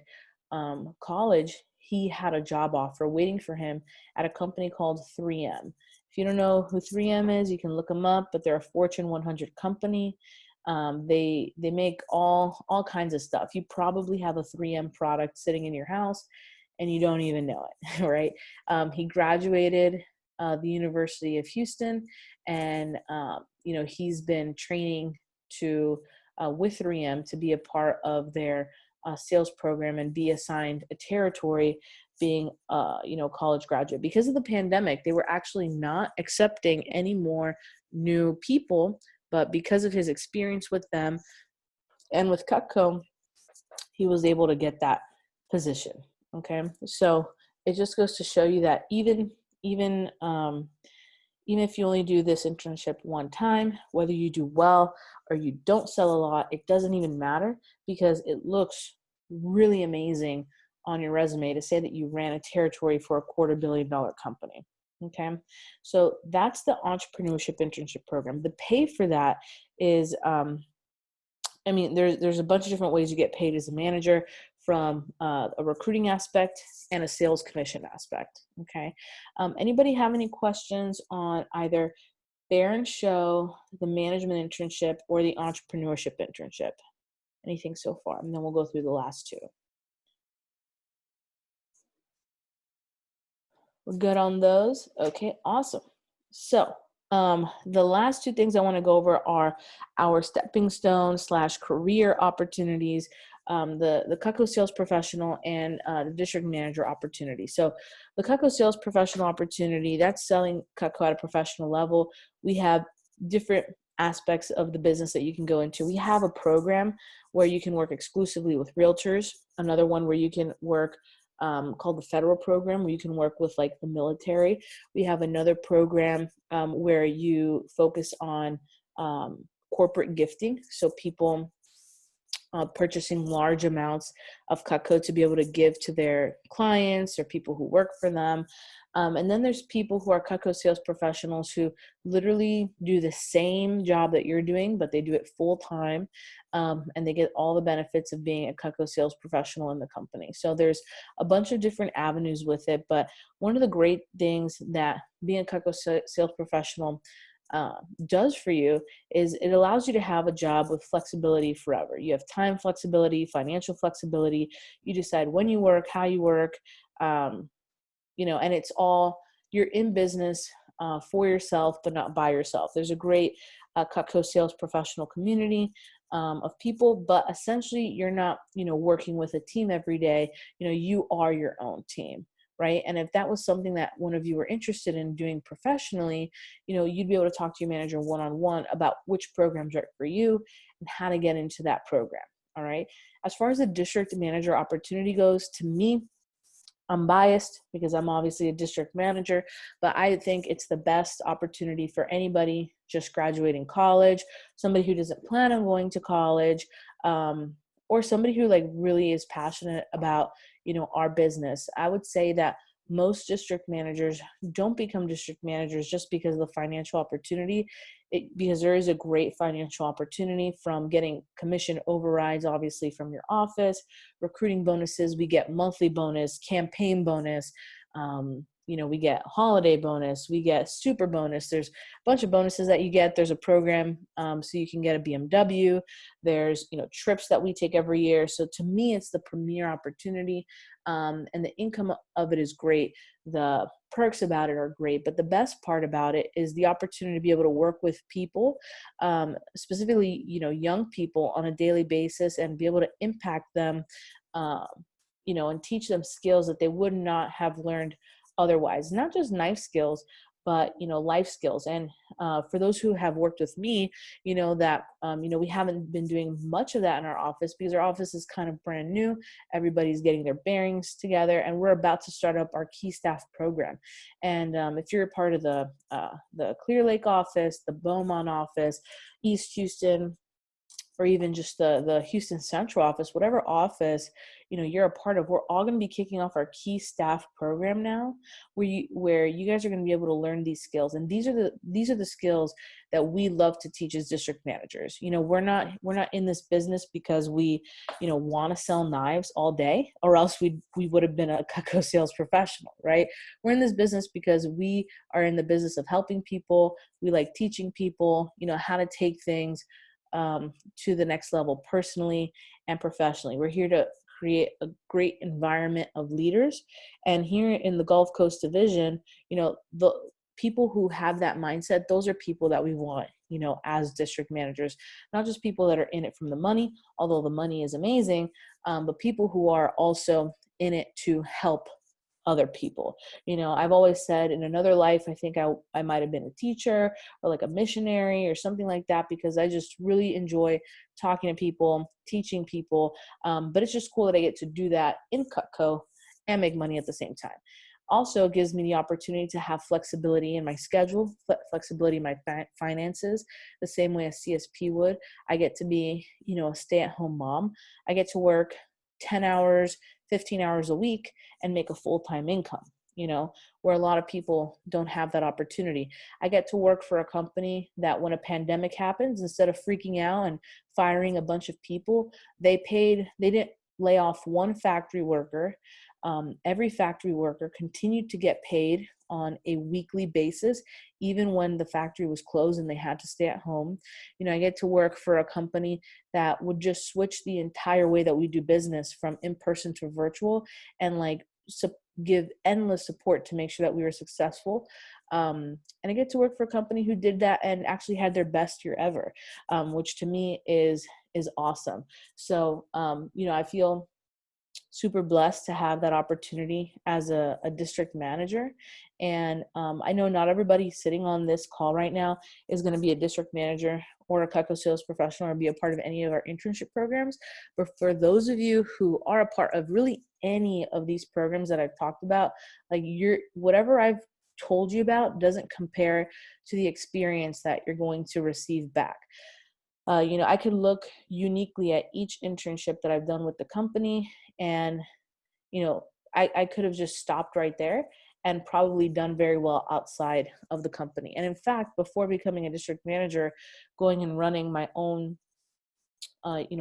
college, he had a job offer waiting for him at a company called 3M. If you don't know who 3M is, you can look them up, but they're a Fortune 100 company. They make all kinds of stuff. You probably have a 3M product sitting in your house and you don't even know it, right? He graduated the University of Houston, and he's been training with 3M to be a part of their sales program and be assigned a territory, being college graduate. Because of the pandemic, they were actually not accepting any more new people, but because of his experience with them and with Cutco, he was able to get that position. Okay, so it just goes to show you that even Even if you only do this internship one time, whether you do well or you don't sell a lot, it doesn't even matter because it looks really amazing on your resume to say that you ran a territory for a $250 million company. Okay. So that's the Entrepreneurship Internship Program. The pay for that is, there's a bunch of different ways you get paid as a manager, from a recruiting aspect and a sales commission aspect. Okay. Anybody have any questions on either Bear and Show, the management internship, or the entrepreneurship internship? Anything so far? And then we'll go through the last two. We're good on those? Okay, awesome. So the last two things I want to go over are our stepping stone / career opportunities, the Cutco sales professional and the district manager opportunity. So the Cutco sales professional opportunity, that's selling Cutco at a professional level. We have different aspects of the business that you can go into. We have a program where you can work exclusively with realtors, another one where you can work called the federal program, where you can work with like the military. We have another program where you focus on corporate gifting. So people purchasing large amounts of Cutco to be able to give to their clients or people who work for them. And then there's people who are Cutco sales professionals who literally do the same job that you're doing, but they do it full time. And they get all the benefits of being a Cutco sales professional in the company. So there's a bunch of different avenues with it. But one of the great things that being a Cutco sales professional does for you is it allows you to have a job with flexibility forever. You have time flexibility, financial flexibility. You decide when you work, how you work, and it's all, you're in business for yourself, but not by yourself. There's a great Cutco sales professional community of people, but essentially you're not, working with a team every day. You are your own team. Right. And if that was something that one of you were interested in doing professionally, you'd be able to talk to your manager one-on-one about which programs are for you and how to get into that program. All right. As far as the district manager opportunity goes, to me, I'm biased because I'm obviously a district manager, but I think it's the best opportunity for anybody just graduating college, somebody who doesn't plan on going to college, or somebody who like really is passionate about, our business. I would say that most district managers don't become district managers just because of the financial opportunity, because there is a great financial opportunity from getting commission overrides, obviously from your office, recruiting bonuses. We get monthly bonus, campaign bonus. We get holiday bonus, we get super bonus. There's a bunch of bonuses that you get. There's a program so you can get a BMW. There's, trips that we take every year. So to me, it's the premier opportunity, and the income of it is great. The perks about it are great, but the best part about it is the opportunity to be able to work with people, specifically, young people on a daily basis, and be able to impact them, and teach them skills that they would not have learned otherwise. Not just knife skills, but life skills. And for those who have worked with me, that we haven't been doing much of that in our office because our office is kind of brand new. Everybody's getting their bearings together, and we're about to start up our key staff program. And if you're a part of the Clear Lake office, the Beaumont office, East Houston, or even just the Houston Central office, whatever office, you're a part of, we're all going to be kicking off our key staff program now, where you guys are going to be able to learn these skills. And these are the skills that we love to teach as district managers. We're not in this business because we, want to sell knives all day, or else we would have been a Cutco sales professional, right? We're in this business because we are in the business of helping people. We like teaching people, how to take things to the next level personally and professionally. We're here to create a great environment of leaders. And here in the Gulf Coast Division, the people who have that mindset, those are people that we want, as district managers, not just people that are in it from the money, although the money is amazing, but people who are also in it to help other people. I've always said in another life, I think I might have been a teacher or like a missionary or something like that, because I just really enjoy talking to people, teaching people. But it's just cool that I get to do that in Cutco and make money at the same time. Also gives me the opportunity to have flexibility in my schedule, flexibility in my finances, the same way a CSP would. I get to be, a stay-at-home mom. I get to work 10 hours, 15 hours a week and make a full-time income, where a lot of people don't have that opportunity. I get to work for a company that when a pandemic happens, instead of freaking out and firing a bunch of people, they didn't lay off one factory worker. Every factory worker continued to get paid on a weekly basis, even when the factory was closed and they had to stay at home. I get to work for a company that would just switch the entire way that we do business from in-person to virtual and give endless support to make sure that we were successful. And I get to work for a company who did that and actually had their best year ever, which to me is awesome. So, I feel super blessed to have that opportunity as a district manager. And I know not everybody sitting on this call right now is going to be a district manager or a Cutco sales professional or be a part of any of our internship programs. But for those of you who are a part of really any of these programs that I've talked about, whatever I've told you about doesn't compare to the experience that you're going to receive back. I could look uniquely at each internship that I've done with the company, and I could have just stopped right there and probably done very well outside of the company. And in fact, before becoming a district manager, going and running my own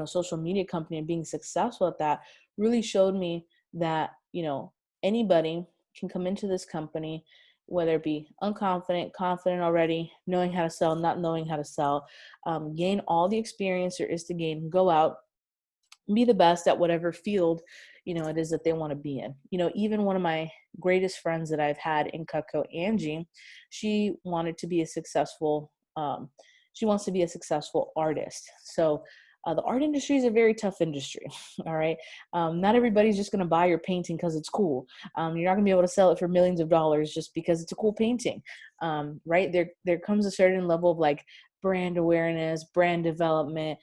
social media company and being successful at that really showed me that anybody can come into this company, whether it be unconfident, confident already, knowing how to sell, not knowing how to sell, gain all the experience there is to gain, go out, be the best at whatever field it is that they want to be in. Even one of my greatest friends that I've had in Cutco, Angie, she wanted to be a successful she wants to be a successful artist. So the art industry is a very tough industry. All right. Not everybody's just going to buy your painting because it's cool. You're not going to be able to sell it for millions of dollars just because it's a cool painting. Right. There comes a certain level of brand awareness, brand development,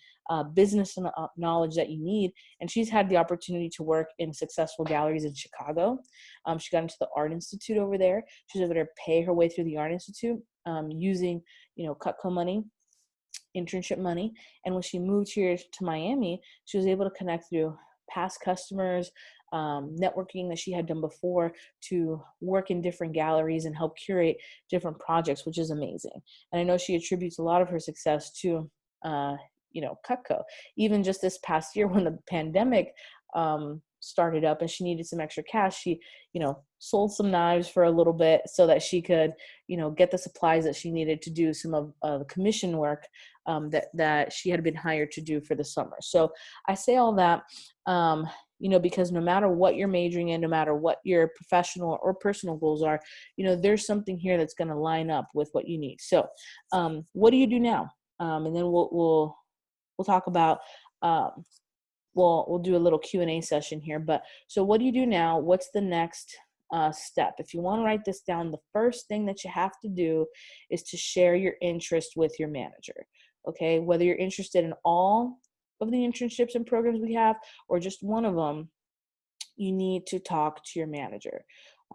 business knowledge that you need. And she's had the opportunity to work in successful galleries in Chicago. She got into the Art Institute over there. She's able to pay her way through the Art Institute using, Cutco money, internship money. And when she moved here to Miami, she was able to connect through past customers, networking that she had done before, to work in different galleries and help curate different projects, which is amazing. And I know she attributes a lot of her success to Cutco. Even just this past year when the pandemic started up and she needed some extra cash, she sold some knives for a little bit so that she could get the supplies that she needed to do some of the commission work that she had been hired to do for the summer. So I say all that because no matter what you're majoring in, no matter what your professional or personal goals are, there's something here that's going to line up with what you need. So what do you do now? And then we'll talk about we'll do a little Q&A session here. But so what do you do now? What's the next step? If you want to write this down, the first thing that you have to do is to share your interest with your manager. Okay, whether you're interested in all of the internships and programs we have or just one of them, you need to talk to your manager.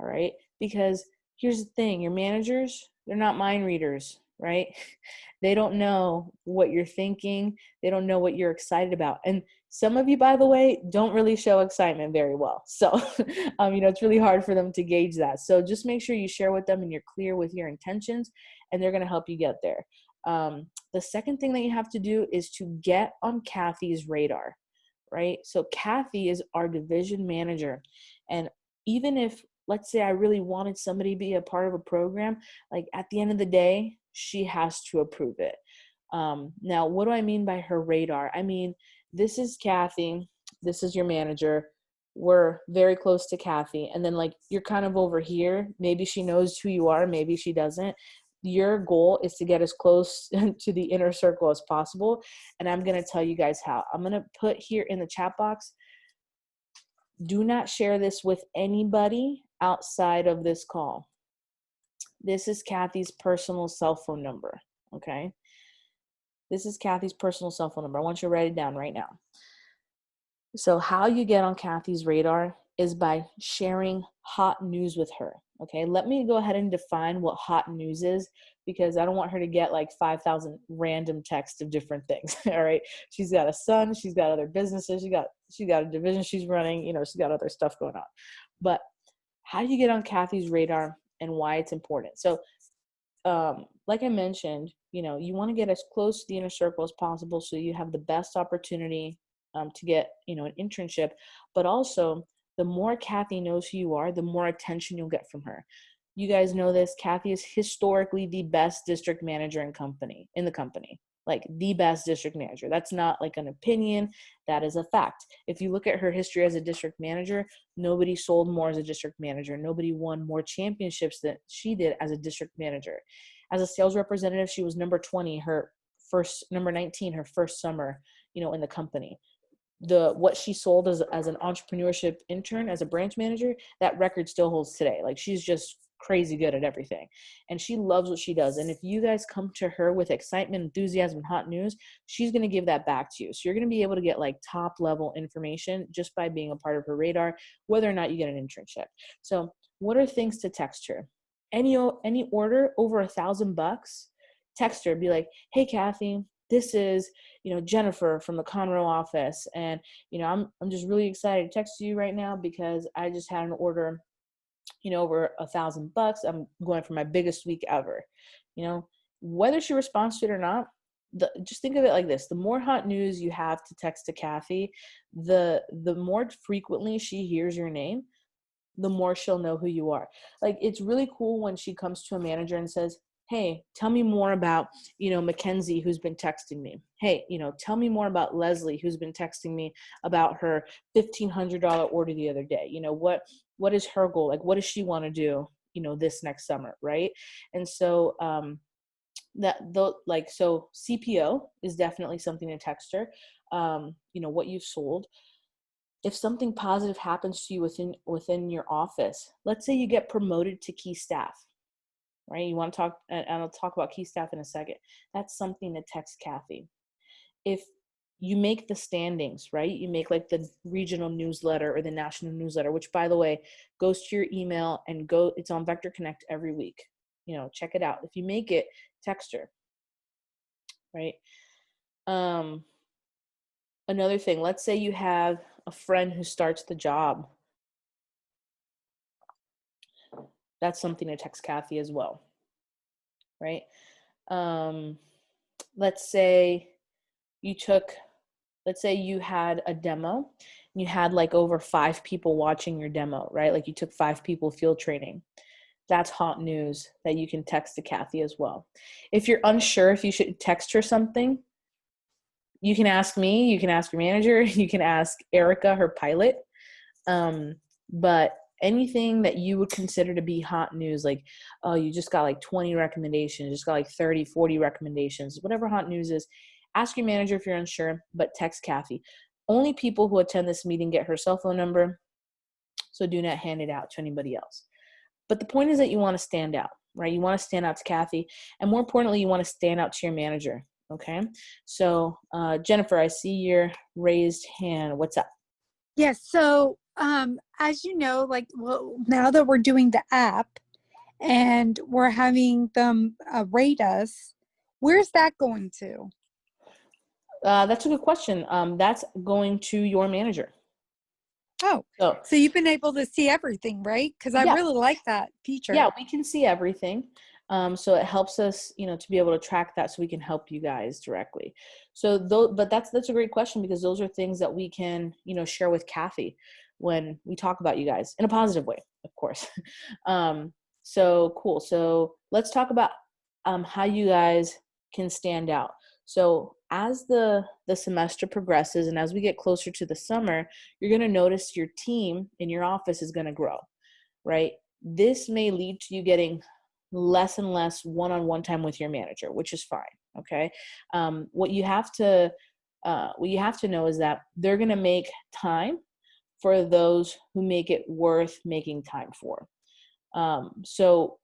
All right, because here's the thing, your managers, they're not mind readers, right? They don't know what you're thinking. They don't know what you're excited about. And some of you, by the way, don't really show excitement very well. So, it's really hard for them to gauge that. So just make sure you share with them and you're clear with your intentions, and they're going to help you get there. The second thing that you have to do is to get on Kathy's radar, right? So Kathy is our division manager. And even if, let's say I really wanted somebody to be a part of a program, at the end of the day, she has to approve it. Now, what do I mean by her radar? I mean, this is Kathy, this is your manager. We're very close to Kathy. And then you're kind of over here. Maybe she knows who you are. Maybe she doesn't. Your goal is to get as close to the inner circle as possible. And I'm going to tell you guys how. I'm going to put here in the chat box, do not share this with anybody outside of this call. This is Kathy's personal cell phone number, okay? This is Kathy's personal cell phone number. I want you to write it down right now. So how you get on Kathy's radar is by sharing hot news with her. Okay, let me go ahead and define what hot news is, because I don't want her to get like 5,000 random texts of different things. All right, she's got a son, she's got other businesses, she got a division she's running, she's got other stuff going on. But how do you get on Kathy's radar and why it's important? So like I mentioned, you want to get as close to the inner circle as possible so you have the best opportunity to get, an internship. But also, the more Kathy knows who you are, the more attention you'll get from her. You guys know this. Kathy is historically the best district manager in the company, like the best district manager. That's not like an opinion. That is a fact. If you look at her history as a district manager, nobody sold more as a district manager. Nobody won more championships than she did as a district manager. As a sales representative, she was number 20, number 19, her first summer, in the company. What she sold as an entrepreneurship intern, as a branch manager, that record still holds today. Like, she's just crazy good at everything, and she loves what she does. And if you guys come to her with excitement, enthusiasm, and hot news, she's going to give that back to you. So you're going to be able to get like top level information just by being a part of her radar, whether or not you get an internship. So what are things to text her? Any order over $1,000, text her, be like, hey Kathy, this is Jennifer from the Conroe office, and I'm just really excited to text you right now because I just had an order over $1,000. I'm going for my biggest week ever. Whether she responds to it or not, just think of it like this: the more hot news you have to text to Kathy, the more frequently she hears your name, the more she'll know who you are. Like, it's really cool when she comes to a manager and says, hey, tell me more about, Mackenzie, who's been texting me. Hey, tell me more about Leslie, who's been texting me about her $1,500 order the other day. What is her goal? Like, what does she want to do, this next summer, right? And so, so CPO is definitely something to text her. What you've sold. If something positive happens to you within your office, let's say you get promoted to key staff, right? You want to talk, and I'll talk about key staff in a second. That's something to text Kathy. If you make the standings, right? You make like the regional newsletter or the national newsletter, which, by the way, goes to your email and it's on Vector Connect every week. Check it out. If you make it, text her, right? Another thing, let's say you have a friend who starts the job. That's something to text Kathy as well, right? Let's say you had a demo and you had like over 5 people watching your demo, right? Like, you took 5 people field training. That's hot news that you can text to Kathy as well. If you're unsure if you should text her something, you can ask me, you can ask your manager, you can ask Erica, her pilot. But anything that you would consider to be hot news, like, oh, you just got like 20 recommendations, just got like 30, 40 recommendations, whatever hot news is, ask your manager if you're unsure, but text Kathy. Only people who attend this meeting get her cell phone number, so do not hand it out to anybody else. But the point is that you want to stand out, right? You want to stand out to Kathy, and more importantly, you want to stand out to your manager. Okay. So, Jennifer, I see your raised hand. What's up? Yes. So, as you know, now that we're doing the app and we're having them rate us, where's that going to? That's a good question. That's going to your manager. Oh, so you've been able to see everything, right? Because I really like that feature. Yeah, we can see everything. So it helps us, to be able to track that so we can help you guys directly. So but that's a great question, because those are things that we can, share with Kathy when we talk about you guys in a positive way, of course. So cool. So let's talk about how you guys can stand out. So as the semester progresses and as we get closer to the summer, you're going to notice your team in your office is going to grow, right? This may lead to you getting less and less one-on-one time with your manager, which is fine. Okay. What you have to know is that they're going to make time for those who make it worth making time for. So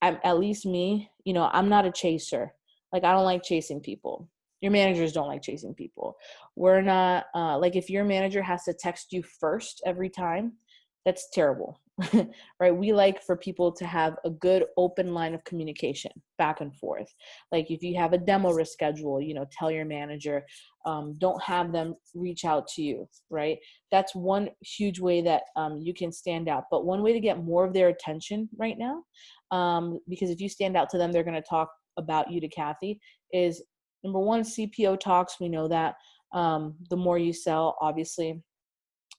at least me, I'm not a chaser. Like, I don't like chasing people. Your managers don't like chasing people. We're not, like if your manager has to text you first every time, that's terrible, right? We like for people to have a good open line of communication back and forth. Like if you have a demo reschedule, tell your manager, don't have them reach out to you, right? That's one huge way that you can stand out. But one way to get more of their attention right now, because if you stand out to them, they're going to talk about you to Kathy, is number one, CPO talks. We know that the more you sell, obviously,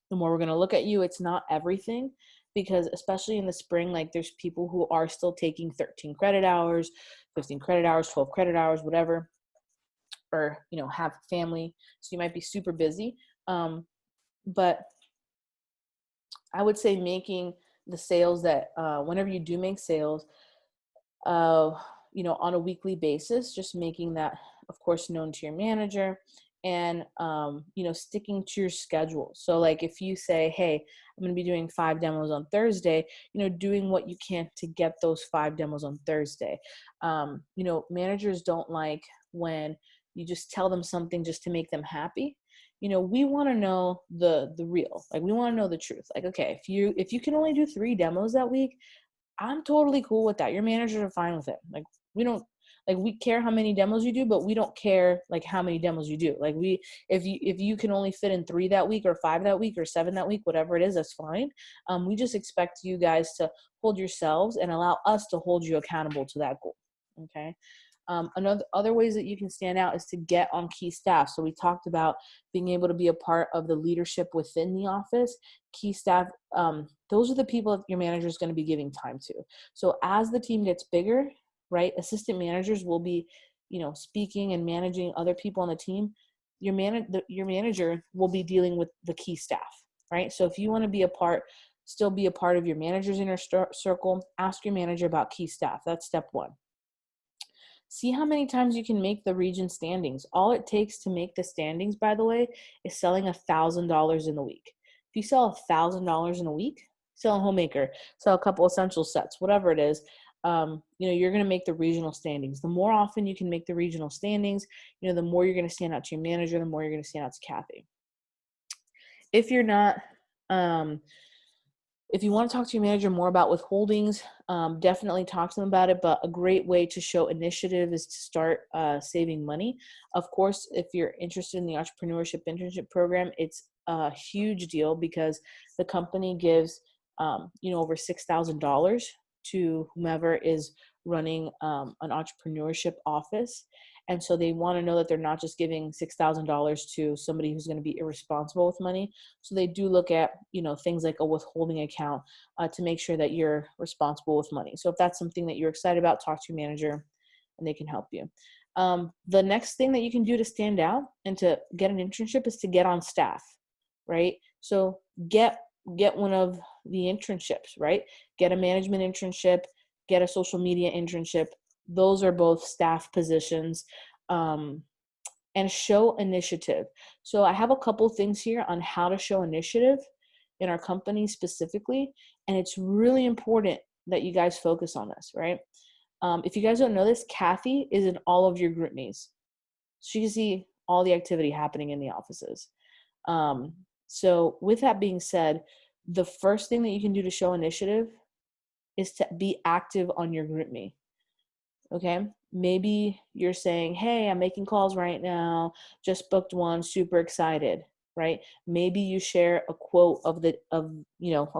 the more we're going to look at you. It's not everything, because especially in the spring, like there's people who are still taking 13 credit hours, 15 credit hours, 12 credit hours, whatever, or, have family. So you might be super busy. But I would say making the sales that whenever you do make sales, on a weekly basis, just making that, of course, known to your manager, and, sticking to your schedule. So like if you say, hey, I'm going to be doing 5 demos on Thursday, doing what you can to get those 5 demos on Thursday. Managers don't like when you just tell them something just to make them happy. We want to know the real, like we want to know the truth. Like, okay, if you can only do 3 demos that week, I'm totally cool with that. Your managers are fine with it. Like we care how many demos you do, but we don't care like how many demos you do. Like if you can only fit in 3 that week, or 5 that week, or 7 that week, whatever it is, that's fine. We just expect you guys to hold yourselves and allow us to hold you accountable to that goal. Okay. Other ways that you can stand out is to get on key staff. So we talked about being able to be a part of the leadership within the office. Key staff, those are the people that your manager is going to be giving time to. So as the team gets bigger, right, assistant managers will be, speaking and managing other people on the team. Your manager will be dealing with the key staff, right? So if you want to still be a part of your manager's inner circle, ask your manager about key staff. That's step 1. See how many times you can make the region standings. All it takes to make the standings, by the way, is selling $1,000 in a week. If you sell $1,000 in a week, sell a homemaker, sell a couple essential sets, whatever it is, you're going to make the regional standings. The more often you can make the regional standings, the more you're going to stand out to your manager, the more you're going to stand out to Kathy. If you're not, if you want to talk to your manager more about withholdings, definitely talk to them about it. But a great way to show initiative is to start saving money. Of course, if you're interested in the Entrepreneurship Internship Program, it's a huge deal because the company gives, over $6,000 to whomever is running an entrepreneurship office. And so they want to know that they're not just giving $6,000 to somebody who's going to be irresponsible with money. So they do look at, things like a withholding account to make sure that you're responsible with money. So if that's something that you're excited about, talk to your manager and they can help you. The next thing that you can do to stand out and to get an internship is to get on staff, right? So get one of the internships, right? Get a management internship, get a social media internship. Those are both staff positions, and show initiative. So I have a couple things here on how to show initiative in our company specifically, and it's really important that you guys focus on this, right? If you guys don't know this, Kathy is in all of your group meetings. She can see all the activity happening in the offices. So with that being said, the first thing that you can do to show initiative is to be active on your group me. Okay. Maybe you're saying, hey, I'm making calls right now, just booked one, super excited, right? Maybe you share a quote a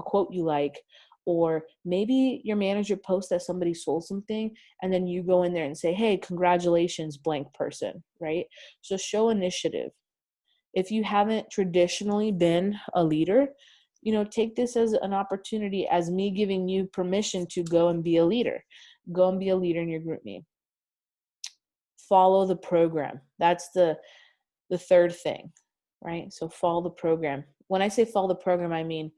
quote you like, or maybe your manager posts that somebody sold something and then you go in there and say, hey, congratulations, blank person, right? So show initiative. If you haven't traditionally been a leader, take this as an opportunity, as me giving you permission to go and be a leader. Go and be a leader in your group me. Follow the program. That's the third thing, right? So follow the program. When I say follow the program, I mean,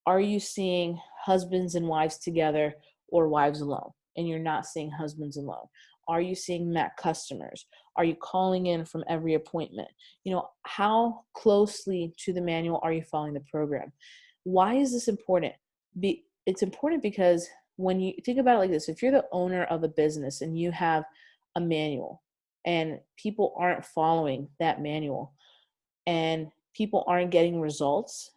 are you seeing husbands and wives together or wives alone? And you're not seeing husbands alone. Are you seeing met customers? Are you calling in from every appointment? How closely to the manual are you following the program? Why is this important? It's important because when you think about it like this, if you're the owner of a business and you have a manual and people aren't following that manual and people aren't getting results,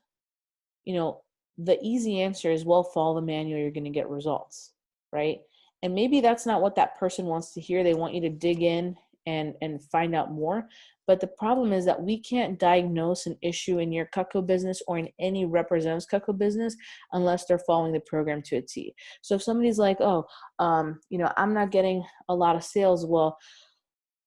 you know, the easy answer is, well, follow the manual, you're going to get results, right? And maybe that's not what that person wants to hear. They want you to dig in and find out more. But the problem is that we can't diagnose an issue in your Cutco business or in any representative's Cutco business unless they're following the program to a T. So if somebody's like, oh, you know, I'm not getting a lot of sales, well,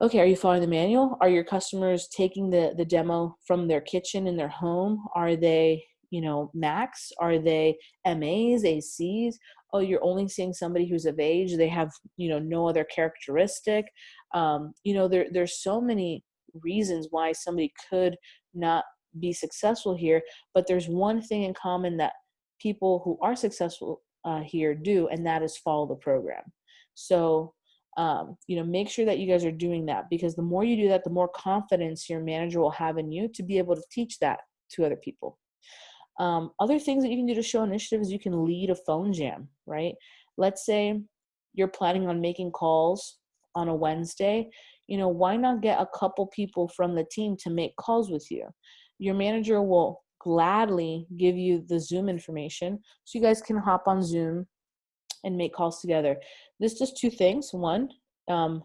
okay, are you following the manual? Are your customers taking the demo from their kitchen in their home? Are they, you know, Macs? Are they MAs, ACs? Oh, you're only seeing somebody who's of age. They have, you know, no other characteristic. You know, there's so many reasons why somebody could not be successful here, but there's one thing in common that people who are successful here do, and that is follow the program. So, you know, make sure that you guys are doing that, because the more you do that, the more confidence your manager will have in you to be able to teach that to other people. Other things that you can do to show initiative is you can lead a phone jam, right? Let's say you're planning on making calls on a Wednesday. You know, why not get a couple people from the team to make calls with you? Your manager will gladly give you the Zoom information so you guys can hop on Zoom and make calls together. This does two things. One,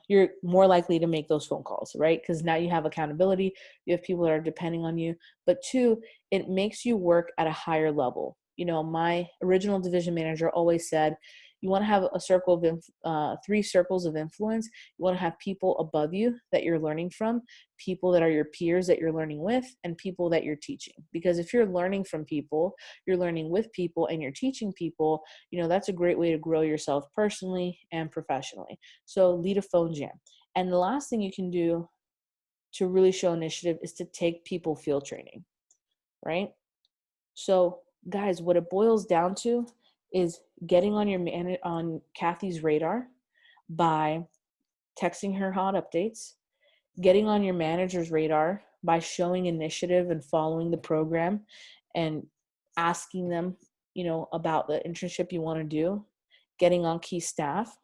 you're more likely to make those phone calls, right? Because now you have accountability. You have people that are depending on you. But two, it makes you work at a higher level. You know, my original division manager always said, you want to have a circle of 3 circles of influence. You want to have people above you that you're learning from, people that are your peers that you're learning with, and people that you're teaching. Because if you're learning from people, you're learning with people, and you're teaching people, you know, that's a great way to grow yourself personally and professionally. So lead a phone jam. And the last thing you can do to really show initiative is to take people field training, right? So guys, what it boils down to is getting on Kathy's radar by texting her hot updates, getting on your manager's radar by showing initiative and following the program and asking them, you know, about the internship you want to do, getting on key staff.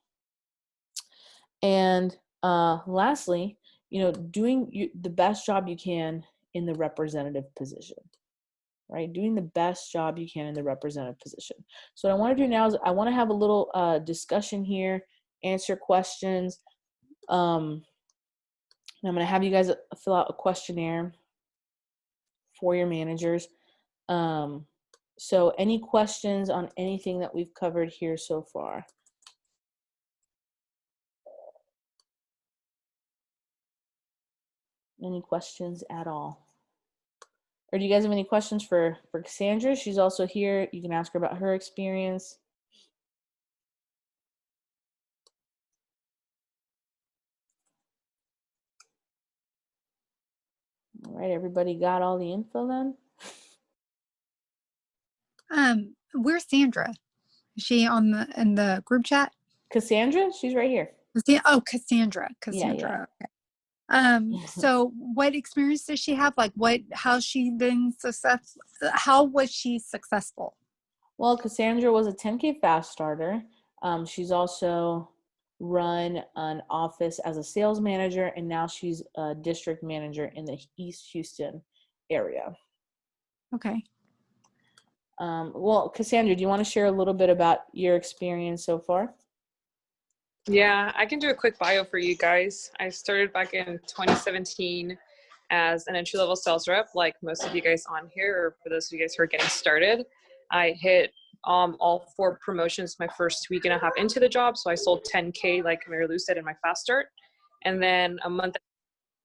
And lastly, you know, doing the best job you can in the representative position, right? Doing the best job you can in the representative position. So what I want to do now is I want to have a little discussion here, answer questions. I'm going to have you guys fill out a questionnaire for your managers. So any questions on anything that we've covered here so far? Any questions at all? Or do you guys have any questions for Cassandra? She's also here. You can ask her about her experience. All right, everybody got all the info then? Where's Sandra? Is she in the group chat? Cassandra, she's right here. Oh, Cassandra. Yeah. So what experience does she have? Like how's she been successful? How was she successful? Well, Cassandra was a 10K fast starter. She's also run an office as a sales manager, and now she's a district manager in the East Houston area. Okay. Well, Cassandra, do you want to share a little bit about your experience so far? Yeah, I can do a quick bio for you guys. I started back in 2017 as an entry-level sales rep, like most of you guys on here, or for those of you guys who are getting started. I hit all 4 promotions my first week and a half into the job, so I sold 10K, like Mary Lou said, in my fast start. And then a month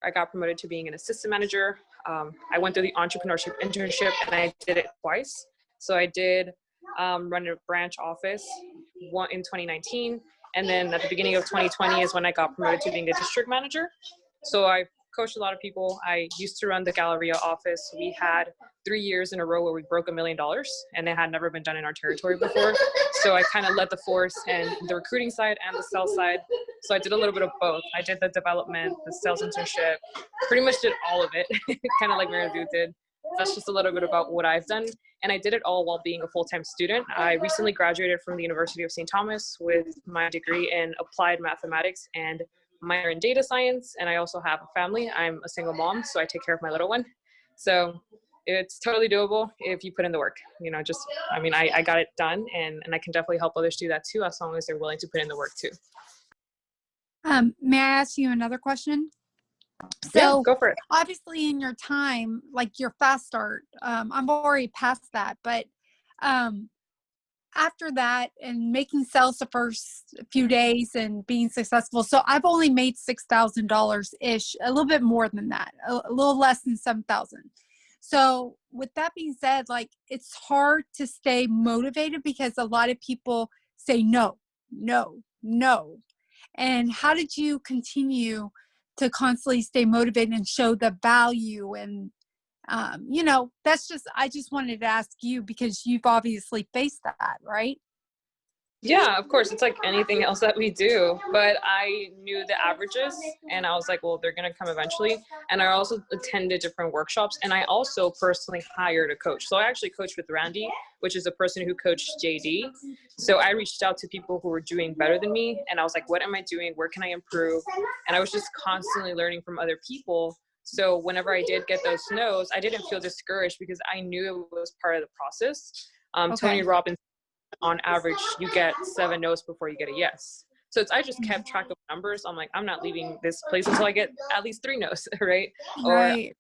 I got promoted to being an assistant manager. I went through the Entrepreneurship Internship, and I did it twice. So I did run a branch office, one in 2019. And then at the beginning of 2020 is when I got promoted to being a district manager. So I coached a lot of people. I used to run the Galleria office. We had 3 years in a row where we broke $1 million, and it had never been done in our territory before. So I kind of led the force and the recruiting side and the sales side. So I did a little bit of both. I did the development, the sales internship, pretty much did all of it, kind of like Mary Lou did. That's just a little bit about what I've done. And I did it all while being a full-time student. I recently graduated from the University of St. Thomas with my degree in applied mathematics and minor in data science, and I also have a family. I'm a single mom, so I take care of my little one. So it's totally doable if you put in the work. You know, just, I mean, I got it done, and I can definitely help others do that too, as long as they're willing to put in the work too. May I ask you another question? Yeah, So go for it. obviously in your time, like your fast start, I'm already past that, but after that and making sales the first few days and being successful. So I've only made $6,000 ish, a little bit more than that, a little less than 7,000. So with that being said, like it's hard to stay motivated because a lot of people say no, no, no. And how did you continue to constantly stay motivated and show the value? And you know, I just wanted to ask you because you've obviously faced that, right? Yeah, of course. It's like anything else that we do. But I knew the averages, and I was like, well, they're going to come eventually. And I also attended different workshops, and I also personally hired a coach. So I actually coached with Randy, which is a person who coached JD. So I reached out to people who were doing better than me, and I was like, what am I doing? Where can I improve? And I was just constantly learning from other people. So whenever I did get those no's, I didn't feel discouraged because I knew it was part of the process. Okay. Tony Robbins, on average, you get 7 no's before you get a yes. So I just kept track of numbers. I'm like, I'm not leaving this place until I get at least 3 no's, right? Right.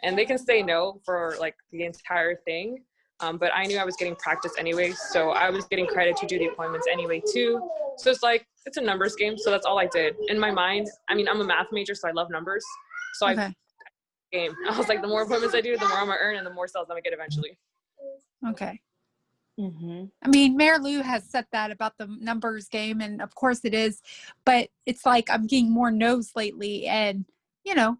And they can say no for like the entire thing. But I knew I was getting practice anyway. So I was getting credit to do the appointments anyway too. So it's like, it's a numbers game. So that's all I did. In my mind, I mean, I'm a math major, so I love numbers. So Okay. I was like, the more appointments I do, the more I'm gonna earn and the more sales I'm gonna get eventually. Okay. Mm-hmm. I mean, Mary Lou has said that about the numbers game, and of course it is, but it's like I'm getting more no's lately, and you know,